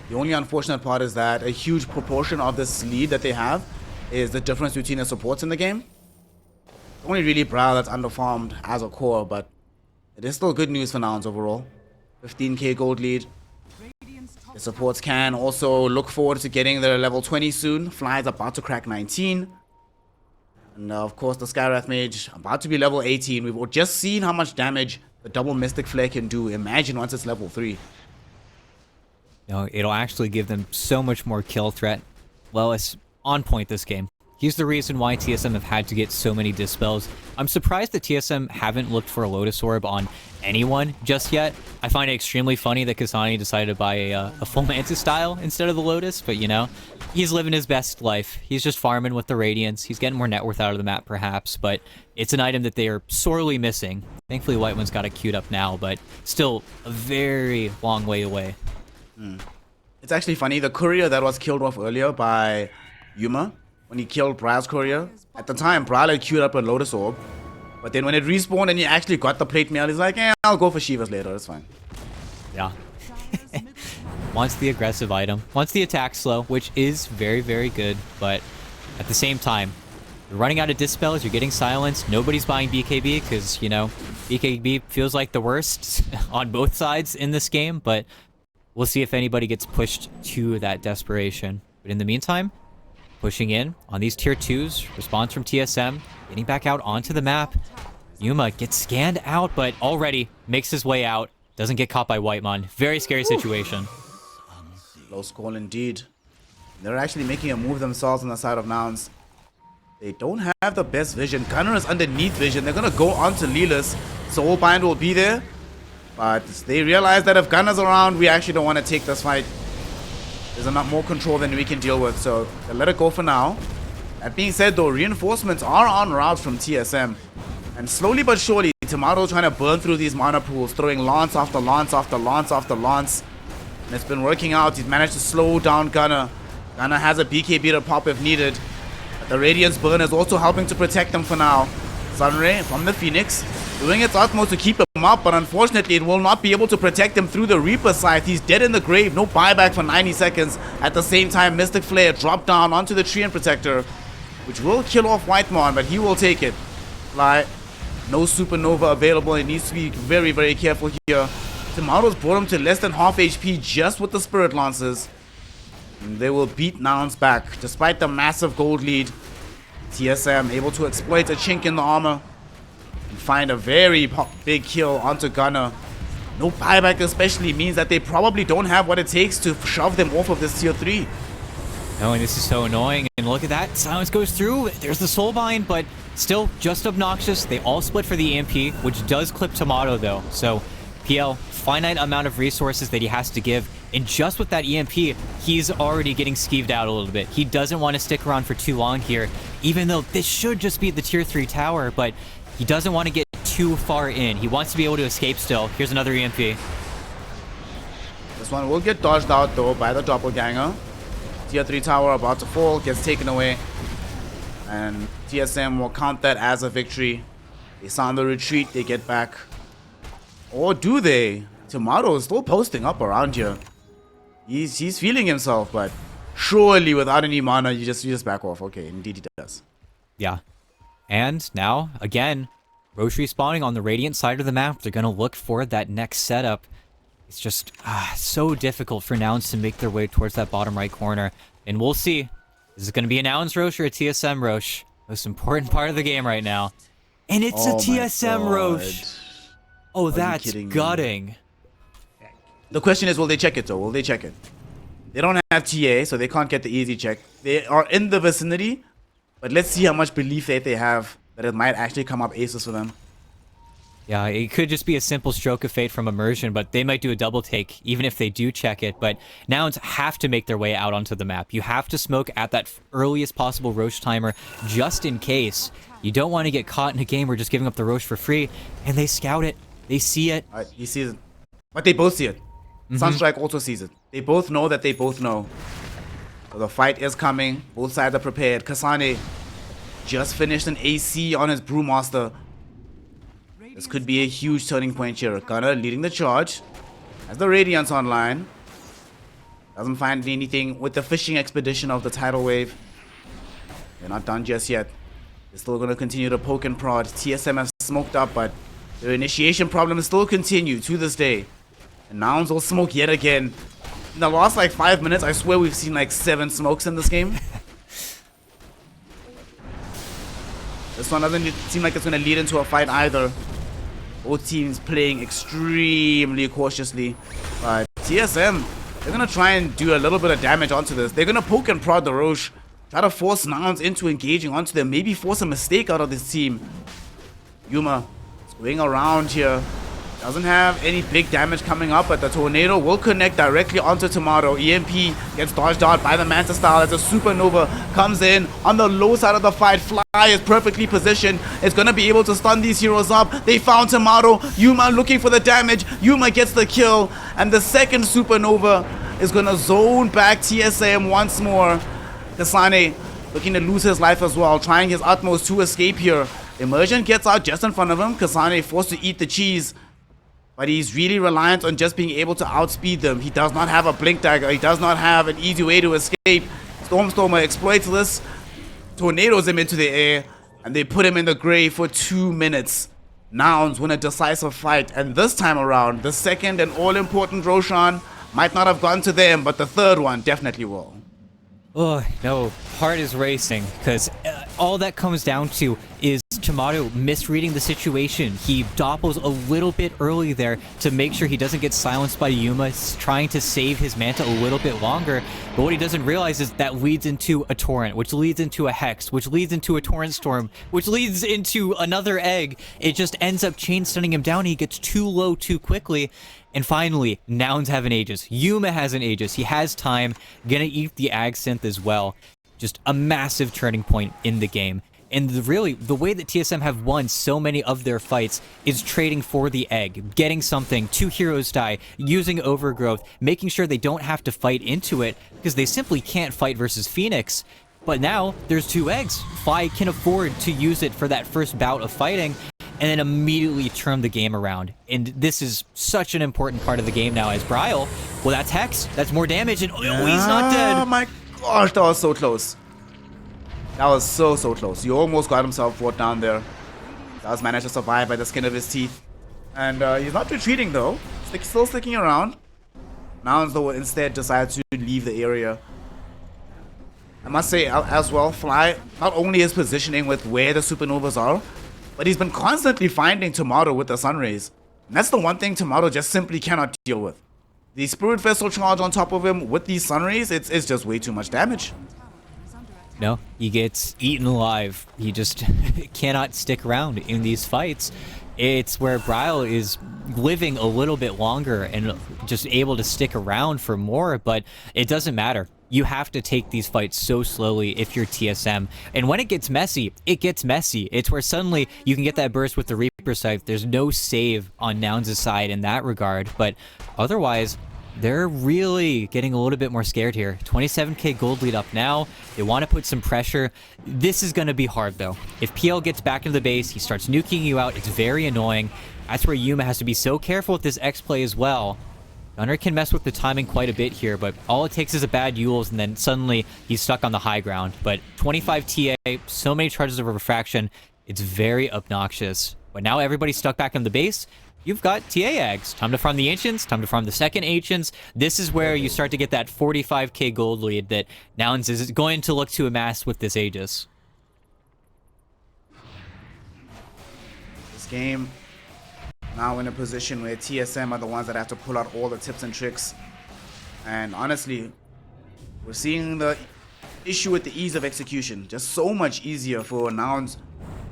The only unfortunate part is that a huge proportion of this lead that they have is the difference between the supports in the game. Only really Bryle that's underfarmed as a core, but it is still good news for Nouns overall. 15k gold lead. The supports can also look forward to getting their level 20 soon. Fly's about to crack 19. And of course the Skywrath Mage about to be level 18. We've just seen how much damage the double Mystic Flare can do. Imagine once it's level 3. It'll actually give them so much more kill threat. Well, it's on point this game. He's the reason why TSM have had to get so many Dispels. I'm surprised that TSM haven't looked for a Lotus Orb on anyone just yet. I find it extremely funny that Kasane decided to buy a full Manta style instead of the Lotus, but you know, he's living his best life. He's just farming with the Radiance. He's getting more net worth out of the map perhaps, but it's an item that they are sorely missing. Thankfully White One's got it queued up now, but still a very long way away. It's actually funny, the courier that was killed off earlier by Yuma, when he killed Bryle's courier, at the time Bryle had queued up a Lotus Orb, but then when it respawned and he actually got the plate mail, he's like, I'll go for Shivas later, it's fine. Yeah. Wants the aggressive item, wants the attack slow, which is very, very good, but at the same time, you're running out of Dispels, you're getting silenced, nobody's buying BKB because, you know, BKB feels like the worst on both sides in this game, but we'll see if anybody gets pushed to that desperation. But in the meantime, pushing in on these tier 2s, response from TSM, getting back out onto the map. Yuma gets scanned out, but already makes his way out. Doesn't get caught by Whitemon. Very scary situation. Close call indeed. They're actually making a move themselves on the side of Nouns. They don't have the best vision. Gunner is underneath vision. They're going to go on to Leeless. Soulbind will be there. But they realize that if Gunner's around, we actually don't want to take this fight. There's a lot more control than we can deal with, so they'll let it go for now. That being said, though, reinforcements are en route from TSM. And slowly but surely, Tomato trying to burn through these mana pools, throwing lance after lance after lance after lance. And it's been working out. He's managed to slow down Gunner. Gunner has a BKB to pop if needed. But the Radiance Burn is also helping to protect him for now. Sunray from the Phoenix, doing its utmost to keep him up, but unfortunately it will not be able to protect him through the Reaper side. He's dead in the grave, no buyback for 90 seconds. At the same time, Mystic Flare dropped down onto the Treant Protector, which will kill off Whitemon, but he will take it. Fly, no Supernova available. He needs to be very, very careful here. Tomatoes brought him to less than half HP just with the Spirit Lances. And they will beat Nouns back, despite the massive gold lead. TSM able to exploit a chink in the armor and find a very big kill onto Gunner. No buyback especially means that they probably don't have what it takes to shove them off of this tier 3. No, and this is so annoying. And look at that, silence goes through. There's the Soulbind, but still just obnoxious. They all split for the EMP, which does clip Tomato though. So PL, finite amount of resources that he has to give. And just with that EMP, he's already getting skeeved out a little bit. He doesn't want to stick around for too long here, even though this should just be the tier 3 tower, but he doesn't want to get too too far in. He wants to be able to escape still. Here's another EMP. This one will get dodged out though by the doppelganger. Tier 3 tower about to fall, gets taken away. And TSM will count that as a victory. They sound the retreat, they get back. Or do they? Tomato is still posting up around here. He's feeling himself, but surely without any mana, you just back off. Okay, indeed he does. Yeah. And now, again, Roche respawning on the Radiant side of the map. They're going to look for that next setup. It's just so difficult for Nouns to make their way towards that bottom right corner. And we'll see. Is it going to be a Nouns Roche or a TSM Roche? Most important part of the game right now. And it's a TSM Roche. Oh, that's gutting. The question is, will they check it though? Will they check it? They don't have TA, so they can't get the easy check. They are in the vicinity, but let's see how much belief they have that it might actually come up aces for them. Yeah, it could just be a simple stroke of fate from immersion, but they might do a double take, even if they do check it. But Nouns have to make their way out onto the map. You have to smoke at that earliest possible Roche timer, just in case. You don't want to get caught in a game where just giving up the Roche for free, and they scout it. They see it. He sees it. But they both see it. Sunstrike also sees it. They both know that they both know. So the fight is coming. Both sides are prepared. Kasane just finished an AC on his Brewmaster. This could be a huge turning point here. Gunner leading the charge. Has the Radiance online. Doesn't find anything with the fishing expedition of the tidal wave. They're not done just yet. They're still going to continue to poke and prod. TSM have smoked up, but their initiation problems still continue to this day. And Nouns will smoke yet again. In the last like 5 minutes, I swear we've seen like 7 smokes in this game. This one doesn't seem like it's going to lead into a fight either. Both teams playing extremely cautiously. But TSM, they're going to try and do a little bit of damage onto this. They're going to poke and prod the Roche. Try to force Nouns into engaging onto them. Maybe force a mistake out of this team. Yuma is going around here. Doesn't have any big damage coming up, but the tornado will connect directly onto Tomato. EMP gets dodged out by the Manta style as a supernova comes in on the low side of the fight. Fly is perfectly positioned. It's going to be able to stun these heroes up. They found Tomato. Yuma looking for the damage. Yuma gets the kill. And the second supernova is going to zone back TSM once more. Kasane looking to lose his life as well. Trying his utmost to escape here. Immersion gets out just in front of him. Kasane forced to eat the cheese. But he's really reliant on just being able to outspeed them. He does not have a blink dagger. He does not have an easy way to escape. Stormstormer exploits this, tornadoes him into the air, and they put him in the grave for 2 minutes. Nouns win a decisive fight, and this time around, the second and all-important Roshan might not have gone to them, but the third one definitely will. Oh, no. Heart is racing, because all that comes down to is Tomato misreading the situation. He doppels a little bit early there to make sure he doesn't get silenced by Yuma, trying to save his Manta a little bit longer. But what he doesn't realize is that leads into a Torrent, which leads into a Hex, which leads into a Torrent Storm, which leads into another Egg. It just ends up chain stunning him down. He gets too low too quickly. And finally, Nouns have an Aegis. Yuma has an Aegis. He has time. Gonna eat the Ag Synth as well. Just a massive turning point in the game. And really, the way that TSM have won so many of their fights is trading for the egg, getting something, 2 heroes die, using Overgrowth, making sure they don't have to fight into it, because they simply can't fight versus Phoenix. But now, there's 2 eggs. Fi can afford to use it for that first bout of fighting, and then immediately turn the game around. And this is such an important part of the game now as Bryle. Well, that's Hex. That's more damage, and oh, he's not dead. Oh my gosh, that was so close. That was so close. He almost got himself brought down there. Does manage to survive by the skin of his teeth. And he's not retreating though. Still sticking around. Nouns though instead decides to leave the area. I must say as well, Fly, not only his positioning with where the supernovas are, but he's been constantly finding Tomato with the Sunrays. And that's the one thing Tomato just simply cannot deal with. The Spirit Vessel charge on top of him with these Sunrays, it's just way too much damage. No, he gets eaten alive. He just cannot stick around in these fights. It's where Bryle is living a little bit longer and just able to stick around for more, but it doesn't matter. You have to take these fights so slowly if you're TSM. And when it gets messy, it gets messy. It's where suddenly you can get that burst with the Reaper Reaper side, there's no save on Nouns' side in that regard, but otherwise, they're really getting a little bit more scared here. 27k gold lead up now. They want to put some pressure. This is going to be hard, though. If PL gets back into the base, he starts nuking you out. It's very annoying. That's where Yuma has to be so careful with this X-play as well. Gunner can mess with the timing quite a bit here, but all it takes is a bad Yules, and then suddenly he's stuck on the high ground. But 25 TA, so many charges of refraction, it's very obnoxious. But now everybody's stuck back on the base. You've got TA eggs. Time to farm the Ancients, time to farm the second Ancients. This is where you start to get that 45k gold lead that Nouns is going to look to amass with this Aegis. This game now in a position where TSM are the ones that have to pull out all the tips and tricks. And honestly, we're seeing the issue with the ease of execution. Just so much easier for Nouns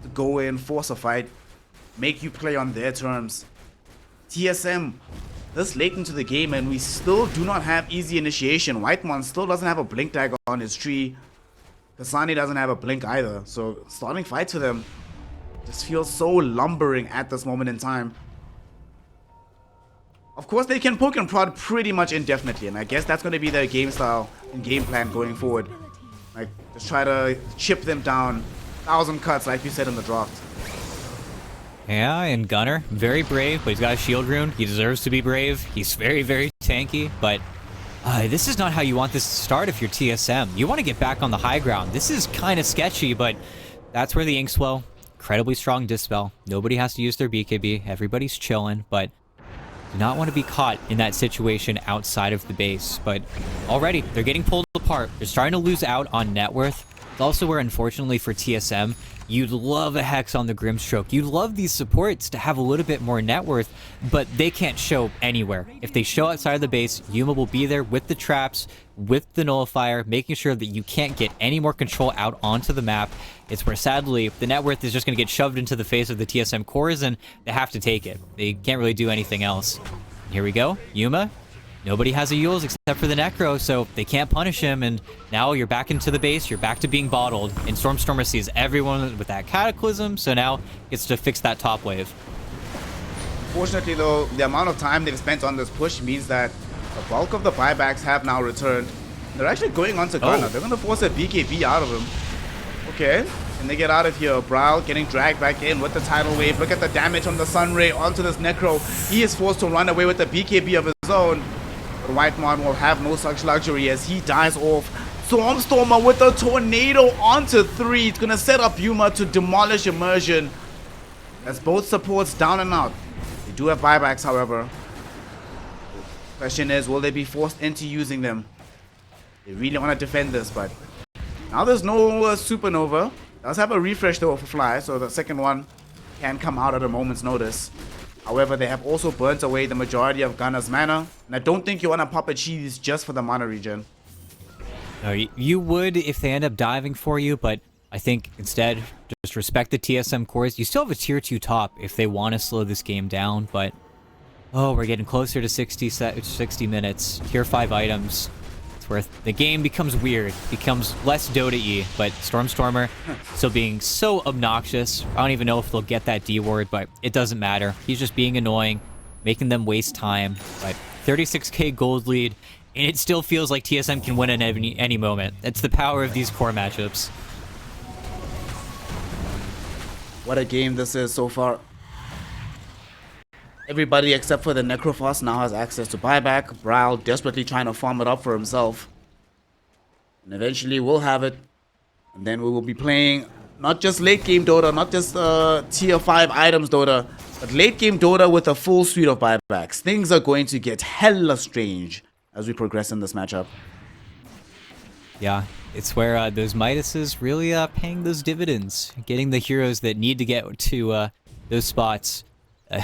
to go in, force a fight, make you play on their terms. TSM, this late into the game, and we still do not have easy initiation. Whitemon still doesn't have a blink dagger on his tree. Kasani doesn't have a blink either. So starting fights for them just feels so lumbering at this moment in time. Of course, they can poke and prod pretty much indefinitely, and I guess that's going to be their game style and game plan going forward. Like, just try to chip them down. 1,000 cuts, like you said in the draft. Yeah, and Gunner, very brave, but he's got a shield rune. He deserves to be brave. He's very, very tanky, but this is not how you want this to start if you're TSM. You want to get back on the high ground. This is kind of sketchy, but that's where the Inkswell, incredibly strong Dispel. Nobody has to use their BKB. Everybody's chilling, but do not want to be caught in that situation outside of the base. But already, they're getting pulled apart. They're starting to lose out on net worth. It's also where, unfortunately for TSM, you'd love a Hex on the Grimstroke. You'd love these supports to have a little bit more net worth, but they can't show anywhere. If they show outside of the base, Yuma will be there with the traps, with the Nullifier, making sure that you can't get any more control out onto the map. It's where, sadly, the net worth is just going to get shoved into the face of the TSM cores, and they have to take it. They can't really do anything else. Here we go. Yuma. Nobody has a Yules except for the Necro, so they can't punish him, and now you're back into the base, you're back to being bottled, and Stormstormer sees everyone with that Cataclysm, so now gets to fix that top wave. Fortunately though, the amount of time they've spent on this push means that the bulk of the buybacks have now returned. They're actually going on to Gunner. They're going to force a BKB out of him. Okay, and they get out of here. Brawl getting dragged back in with the tidal wave. Look at the damage on the Sunray onto this Necro. He is forced to run away with the BKB of his own. Whitemon will have no such luxury as he dies off. Stormstormer with a tornado onto 3. It's going to set up Yuma to demolish Immersion. That's both supports down and out. They do have buybacks, however. Question is, will they be forced into using them? They really want to defend this, but now there's no Supernova. Does have a refresh though for Fly, so the second one can come out at a moment's notice. However, they have also burnt away the majority of Gunner's mana, and I don't think you want to pop a cheese just for the mana regen. No, you would if they end up diving for you, but I think instead, just respect the TSM cores. You still have a tier 2 top if they want to slow this game down, but oh, we're getting closer to 60 minutes. Tier 5 items. It's where the game becomes weird, becomes less Dota-y, but Stormstormer still being so obnoxious. I don't even know if they'll get that D word, but it doesn't matter. He's just being annoying, making them waste time. But 36k gold lead, and it still feels like TSM can win at any moment. That's the power of these core matchups. What a game this is so far. Everybody except for the Necrophos now has access to buyback. Brawl desperately trying to farm it up for himself. And eventually we'll have it. And then we will be playing not just late game Dota, not just tier 5 items Dota, but late game Dota with a full suite of buybacks. Things are going to get hella strange as we progress in this matchup. Yeah, it's where those Midases really paying those dividends. Getting the heroes that need to get to those spots.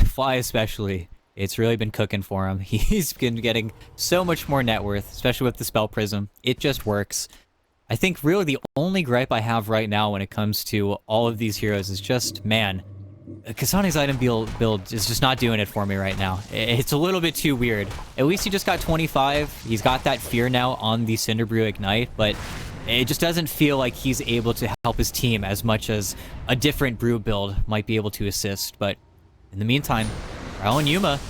Fly especially, it's really been cooking for him. He's been getting so much more net worth, especially with the Spell Prism. It just works. I think really the only gripe I have right now when it comes to all of these heroes is just, man, Kasani's item build is just not doing it for me right now. It's a little bit too weird. At least he just got 25. He's got that fear now on the Cinderbrew Ignite, but it just doesn't feel like he's able to help his team as much as a different brew build might be able to assist. But In the meantime, Raul and Yuma,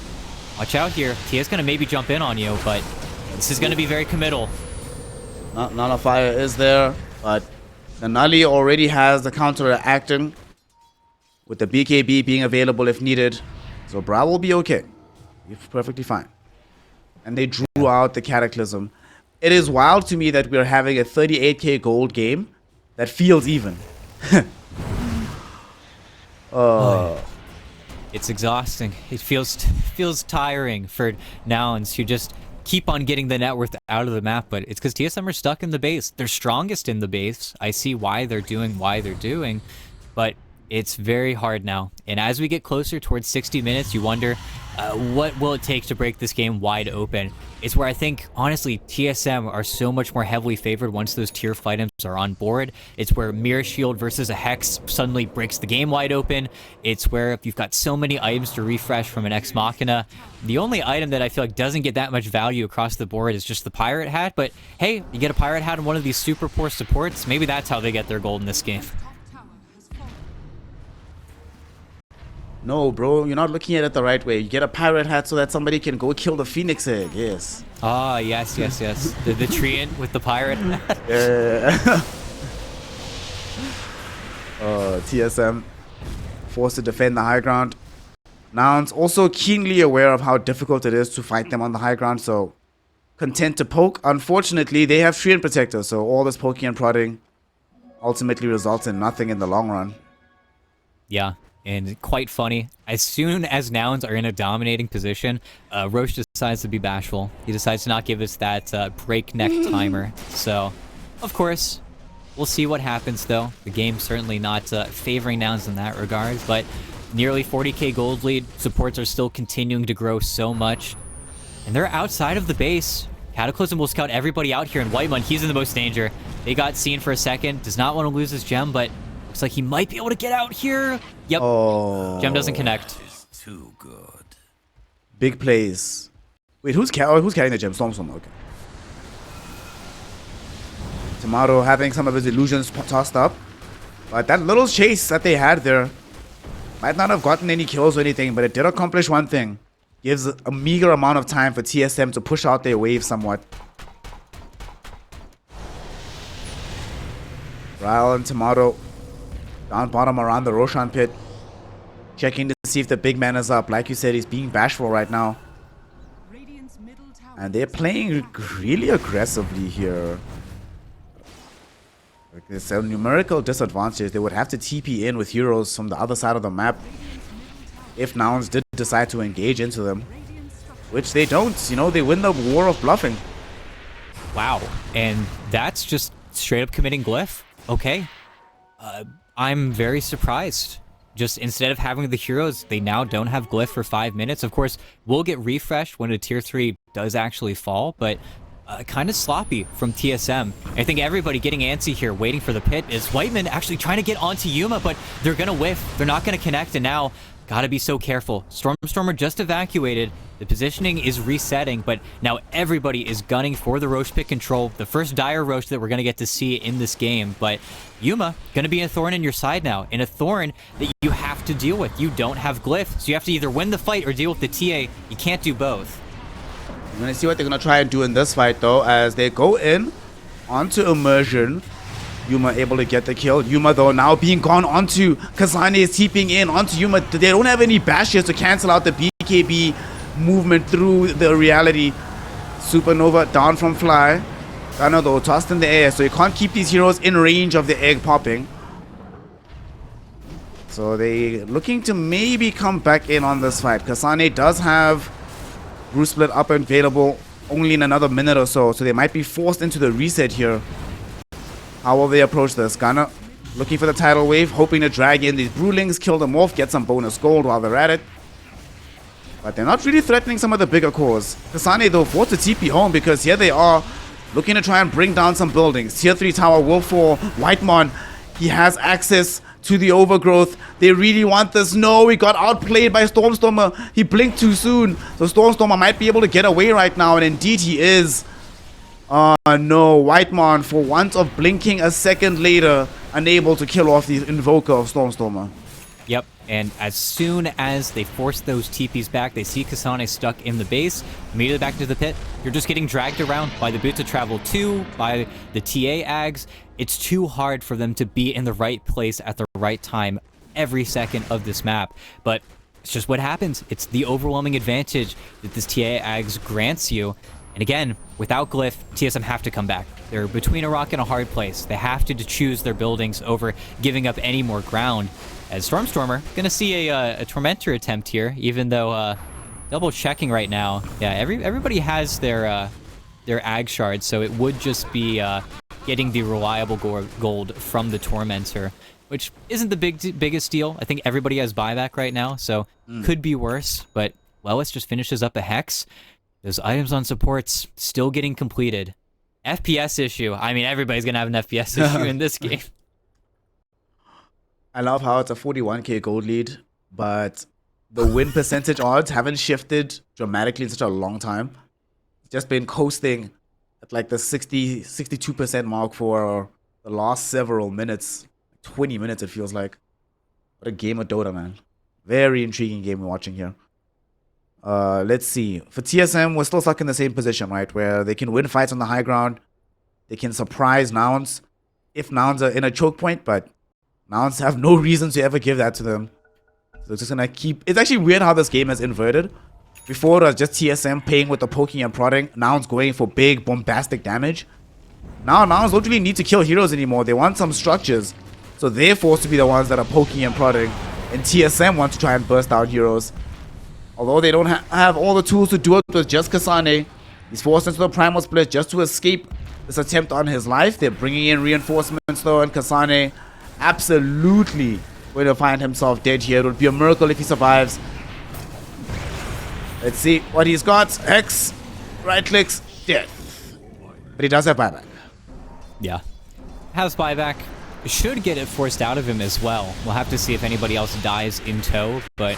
watch out here. Tia's going to maybe jump in on you, but this is going to be very committal. Nullifier is there, but the Nully already has the counter acting, with the BKB being available if needed. So Bra will be okay. He's perfectly fine. And they drew out the Cataclysm. It is wild to me that we're having a 38k gold game that feels even. It's exhausting. It feels tiring for nouns who just keep on getting the net worth out of the map, but it's because TSM are stuck in the base. They're strongest in the base. I see why they're doing, but it's very hard now. And as we get closer towards 60 minutes, you wonder, what will it take to break this game wide open? It's where I think, honestly, TSM are so much more heavily favored once those tier fight items are on board. It's where Mirror Shield versus a Hex suddenly breaks the game wide open. It's where if you've got so many items to refresh from an Ex Machina, the only item that I feel like doesn't get that much value across the board is just the Pirate Hat. But hey, you get a Pirate Hat on one of these super poor supports, maybe that's how they get their gold in this game. No, bro, you're not looking at it the right way. You get a Pirate Hat so that somebody can go kill the Phoenix Egg, yes. Ah, yes. The treant with the Pirate Hat. Yeah. TSM forced to defend the high ground. Nouns also keenly aware of how difficult it is to fight them on the high ground, so content to poke. Unfortunately, they have Treant Protector, so all this poking and prodding ultimately results in nothing in the long run. Yeah. And quite funny, as soon as nouns are in a dominating position, Roche decides to be bashful. He decides to not give us that breakneck timer. So, of course, we'll see what happens, though. The game's certainly not favoring nouns in that regard, but nearly 40k gold lead. Supports are still continuing to grow so much. And they're outside of the base. Cataclysm will scout everybody out here, and Whitemon, he's in the most danger. They got seen for a second, does not want to lose his gem, but looks like he might be able to get out here. Yep. Oh. Gem doesn't connect. Too good. Big plays. Wait, who's carrying the gem? Storm. Okay. Tomato having some of his illusions tossed up. But that little chase that they had there might not have gotten any kills or anything, but it did accomplish one thing. Gives a meager amount of time for TSM to push out their wave somewhat. Ryle and Tomato down bottom around the Roshan pit. Checking to see if the big man is up. Like you said, he's being bashful right now. And they're playing really aggressively here. Like there's a numerical disadvantage. They would have to TP in with heroes from the other side of the map if nouns did decide to engage into them. Which they don't. You know, they win the war of bluffing. Wow. And that's just straight up committing glyph. Okay. I'm very surprised. Just instead of having the heroes, they now don't have glyph for 5 minutes. Of course, we'll get refreshed when a tier 3 does actually fall, but kind of sloppy from TSM. I think everybody getting antsy here, waiting for the pit, is Whitemon actually trying to get onto Yuma, but they're going to whiff. They're not going to connect, and now gotta be so careful. Stormer just evacuated. The positioning is resetting, but now everybody is gunning for the Roche pit control. The first dire Roche that we're going to get to see in this game. But Yuma, going to be a thorn in your side now. And a thorn that you have to deal with. You don't have glyph, so you have to either win the fight or deal with the TA. You can't do both. I'm going to see what they're going to try and do in this fight, though, as they go in onto Immersion. Yuma able to get the kill. Yuma, though, now being gone onto Kazane is TPing in onto Yuma. They don't have any bashes to cancel out the BKB movement through the reality. Supernova down from Fly. Gunner, though, tossed in the air, so you can't keep these heroes in range of the egg popping. So they looking to maybe come back in on this fight. Kasane does have Bruce Split up and available only in another minute or so, so they might be forced into the reset here. How will they approach this? Gunner looking for the tidal wave, hoping to drag in these Brewlings, kill them off, get some bonus gold while they're at it. But they're not really threatening some of the bigger cores. Kasane, though, forced to TP home because here they are looking to try and bring down some buildings. Tier 3 tower will fall. Whitemon, he has access to the overgrowth. They really want this. No, he got outplayed by Stormstormer. He blinked too soon. So Stormstormer might be able to get away right now, and indeed he is. No, Whitemon, for want of blinking a second later, unable to kill off the Invoker of Stormstormer. Yep, And as soon as they force those TPs back, they see Kasane stuck in the base, immediately back to the pit. You're just getting dragged around by the Boot to Travel 2, by the TA Ags. It's too hard for them to be in the right place at the right time every second of this map. But it's just what happens. It's the overwhelming advantage that this TA Ags grants you. And again, without Glyph, TSM have to come back. They're between a rock and a hard place. They have to choose their buildings over giving up any more ground. As Stormstormer, gonna see a Tormentor attempt here, even though double checking right now. Yeah, everybody has their Ag shards, so it would just be getting the reliable gold from the Tormentor, which isn't the biggest deal. I think everybody has buyback right now, so could be worse. But Lewis just finishes up a Hex. Those items on supports still getting completed. FPS issue. I mean, everybody's gonna have an FPS issue in this game. I love how it's a 41k gold lead, but the win percentage odds haven't shifted dramatically in such a long time. It's just been coasting at like the 62% mark for the last several minutes. 20 minutes it feels like. What a game of Dota, man. Very intriguing game we're watching here. Let's see. For TSM, we're still stuck in the same position, right? Where they can win fights on the high ground. They can surprise nouns if nouns are in a choke point, but nouns have no reason to ever give that to them. So it's just gonna keep... It's actually weird how this game is inverted. Before it was just TSM paying with the poking and prodding, nouns going for big bombastic damage. Now nouns don't really need to kill heroes anymore. They want some structures. So they're forced to be the ones that are poking and prodding. And TSM want to try and burst out heroes. Although they don't have all the tools to do it with just Kasane. He's forced into the primal split just to escape this attempt on his life. They're bringing in reinforcements though, and Kasane absolutely going to find himself dead here. It would be a miracle if he survives. Let's see what he's got. Hex, right clicks, dead. But he does have buyback. Yeah. Has buyback. Should get it forced out of him as well. We'll have to see if anybody else dies in tow, but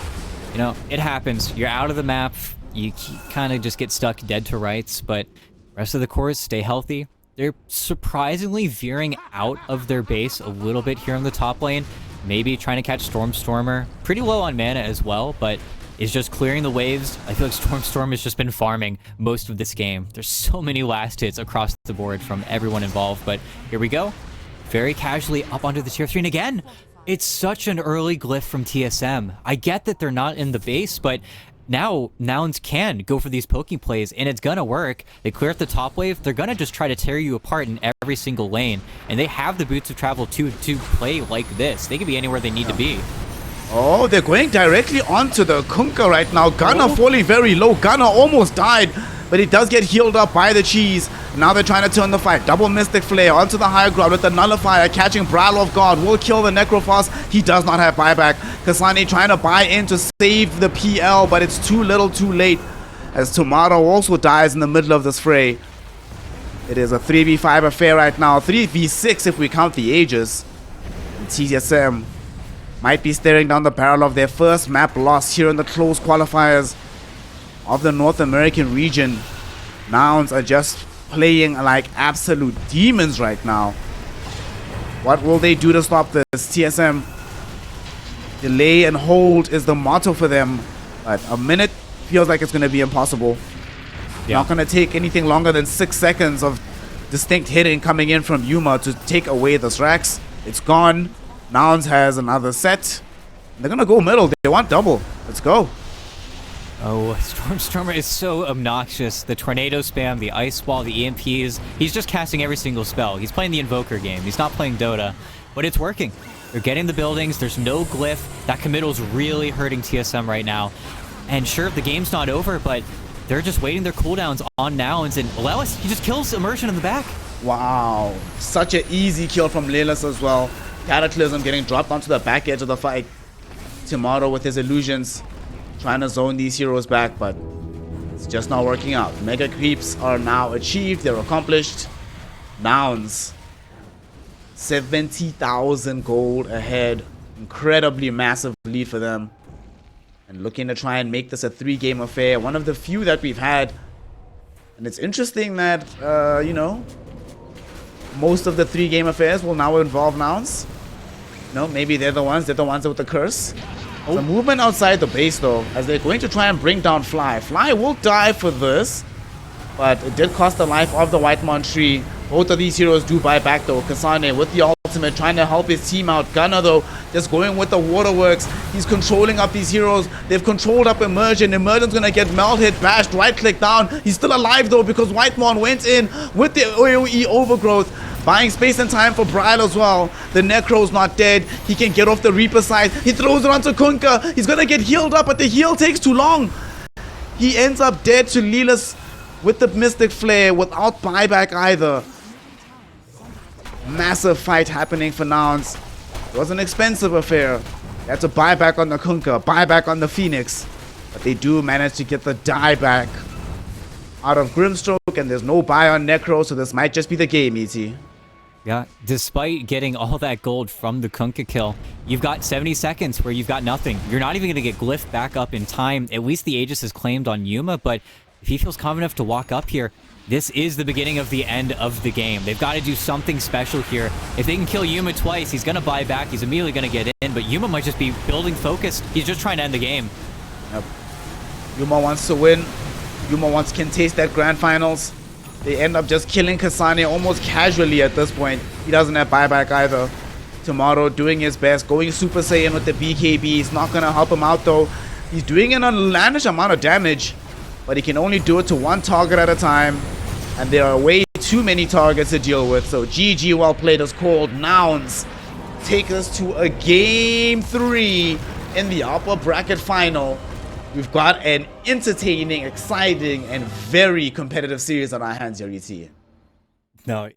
you know, it happens. You're out of the map. You kind of just get stuck dead to rights, but rest of the cores stay healthy. They're surprisingly veering out of their base a little bit here in the top lane. Maybe trying to catch Stormstormer. Pretty low on mana as well, but is just clearing the waves. I feel like Stormstorm has just been farming most of this game. There's so many last hits across the board from everyone involved, but here we go. Very casually up onto the tier 3, and again, it's such an early glyph from TSM. I get that they're not in the base, but now nouns can go for these poking plays, and it's gonna work. They clear up the top wave. They're gonna just try to tear you apart in every single lane, and they have the boots of travel to play like this. They can be anywhere they need to be. Oh, they're going directly onto the Kunkka right now. Gunner falling very low. Gunner almost died, but he does get healed up by the cheese. Now they're trying to turn the fight. Double Mystic Flare onto the higher ground with the Nullifier, catching Bral of God. Will kill the Necrophos. He does not have buyback. Kasane trying to buy in to save the PL, but it's too little too late, as Tomato also dies in the middle of this fray. It is a 3v5 affair right now. 3v6 if we count the ages. And TSM might be staring down the barrel of their first map loss here in the close qualifiers of the North American region. Nouns are just playing like absolute demons right now. What will they do to stop this? TSM, delay and hold is the motto for them. But a minute feels like it's going to be impossible. Yeah. Not going to take anything longer than 6 seconds of distinct hitting coming in from Yuma to take away the Strax. It's gone. Nouns has another set. They're going to go middle. They want double. Let's go. Oh, Stormstormer is so obnoxious. The Tornado spam, the Ice Wall, the EMPs. He's just casting every single spell. He's playing the Invoker game. He's not playing Dota. But it's working. They're getting the buildings. There's no glyph. That committal's really hurting TSM right now. And sure, the game's not over, but they're just waiting their cooldowns on nouns. And Lelis, he just kills Immersion in the back. Wow. Such an easy kill from Lelis as well. Cataclysm getting dropped onto the back edge of the fight. Tomato with his illusions, trying to zone these heroes back, but it's just not working out. Mega creeps are now achieved. They're accomplished. Nouns, 70,000 gold ahead. Incredibly massive lead for them. And looking to try and make this a 3-game affair. One of the few that we've had. And it's interesting that, you know, most of the 3-game affairs will now involve nouns. You know, maybe they're the ones with the curse. Some movement outside the base though, as they're going to try and bring down Fly. Fly will die for this, but it did cost the life of the Whitemon tree. Both of these heroes do buy back though. Kasane with the ultimate trying to help his team out. Gunner though just going with the waterworks. He's controlling up these heroes. They've controlled up Immersion. Immersion's gonna get meld hit, bashed, right click down. He's still alive though because Whitemon went in with the AoE overgrowth. Buying space and time for Bryle as well. The Necro's not dead. He can get off the Reaper side. He throws it onto Kunkka. He's gonna get healed up, but the heal takes too long. He ends up dead to Lilas with the Mystic Flare without buyback either. Massive fight happening for Nouns. It was an expensive affair. They had to buy back on the Kunkka, buy back on the Phoenix. But they do manage to get the die back out of Grimstroke, and there's no buy on Necro, so this might just be the game, E.T. Yeah, despite getting all that gold from the Kunkka kill, you've got 70 seconds where you've got nothing. You're not even going to get glyphed back up in time. At least the Aegis is claimed on Yuma, but if he feels confident enough to walk up here, this is the beginning of the end of the game. They've got to do something special here. If they can kill Yuma twice, he's going to buy back. He's immediately going to get in, but Yuma might just be building focused. He's just trying to end the game. Yep. Yuma wants to win. Yuma can taste that grand finals. They end up just killing Kasane almost casually at this point. He doesn't have buyback either. Tomorrow doing his best, going Super Saiyan with the BKB. It's not going to help him out though. He's doing an outlandish amount of damage, but he can only do it to one target at a time. And there are way too many targets to deal with. So GG, well played is called. Nouns take us to a game 3 in the upper bracket final. We've got an entertaining, exciting, and very competitive series on our hands here, ET. No.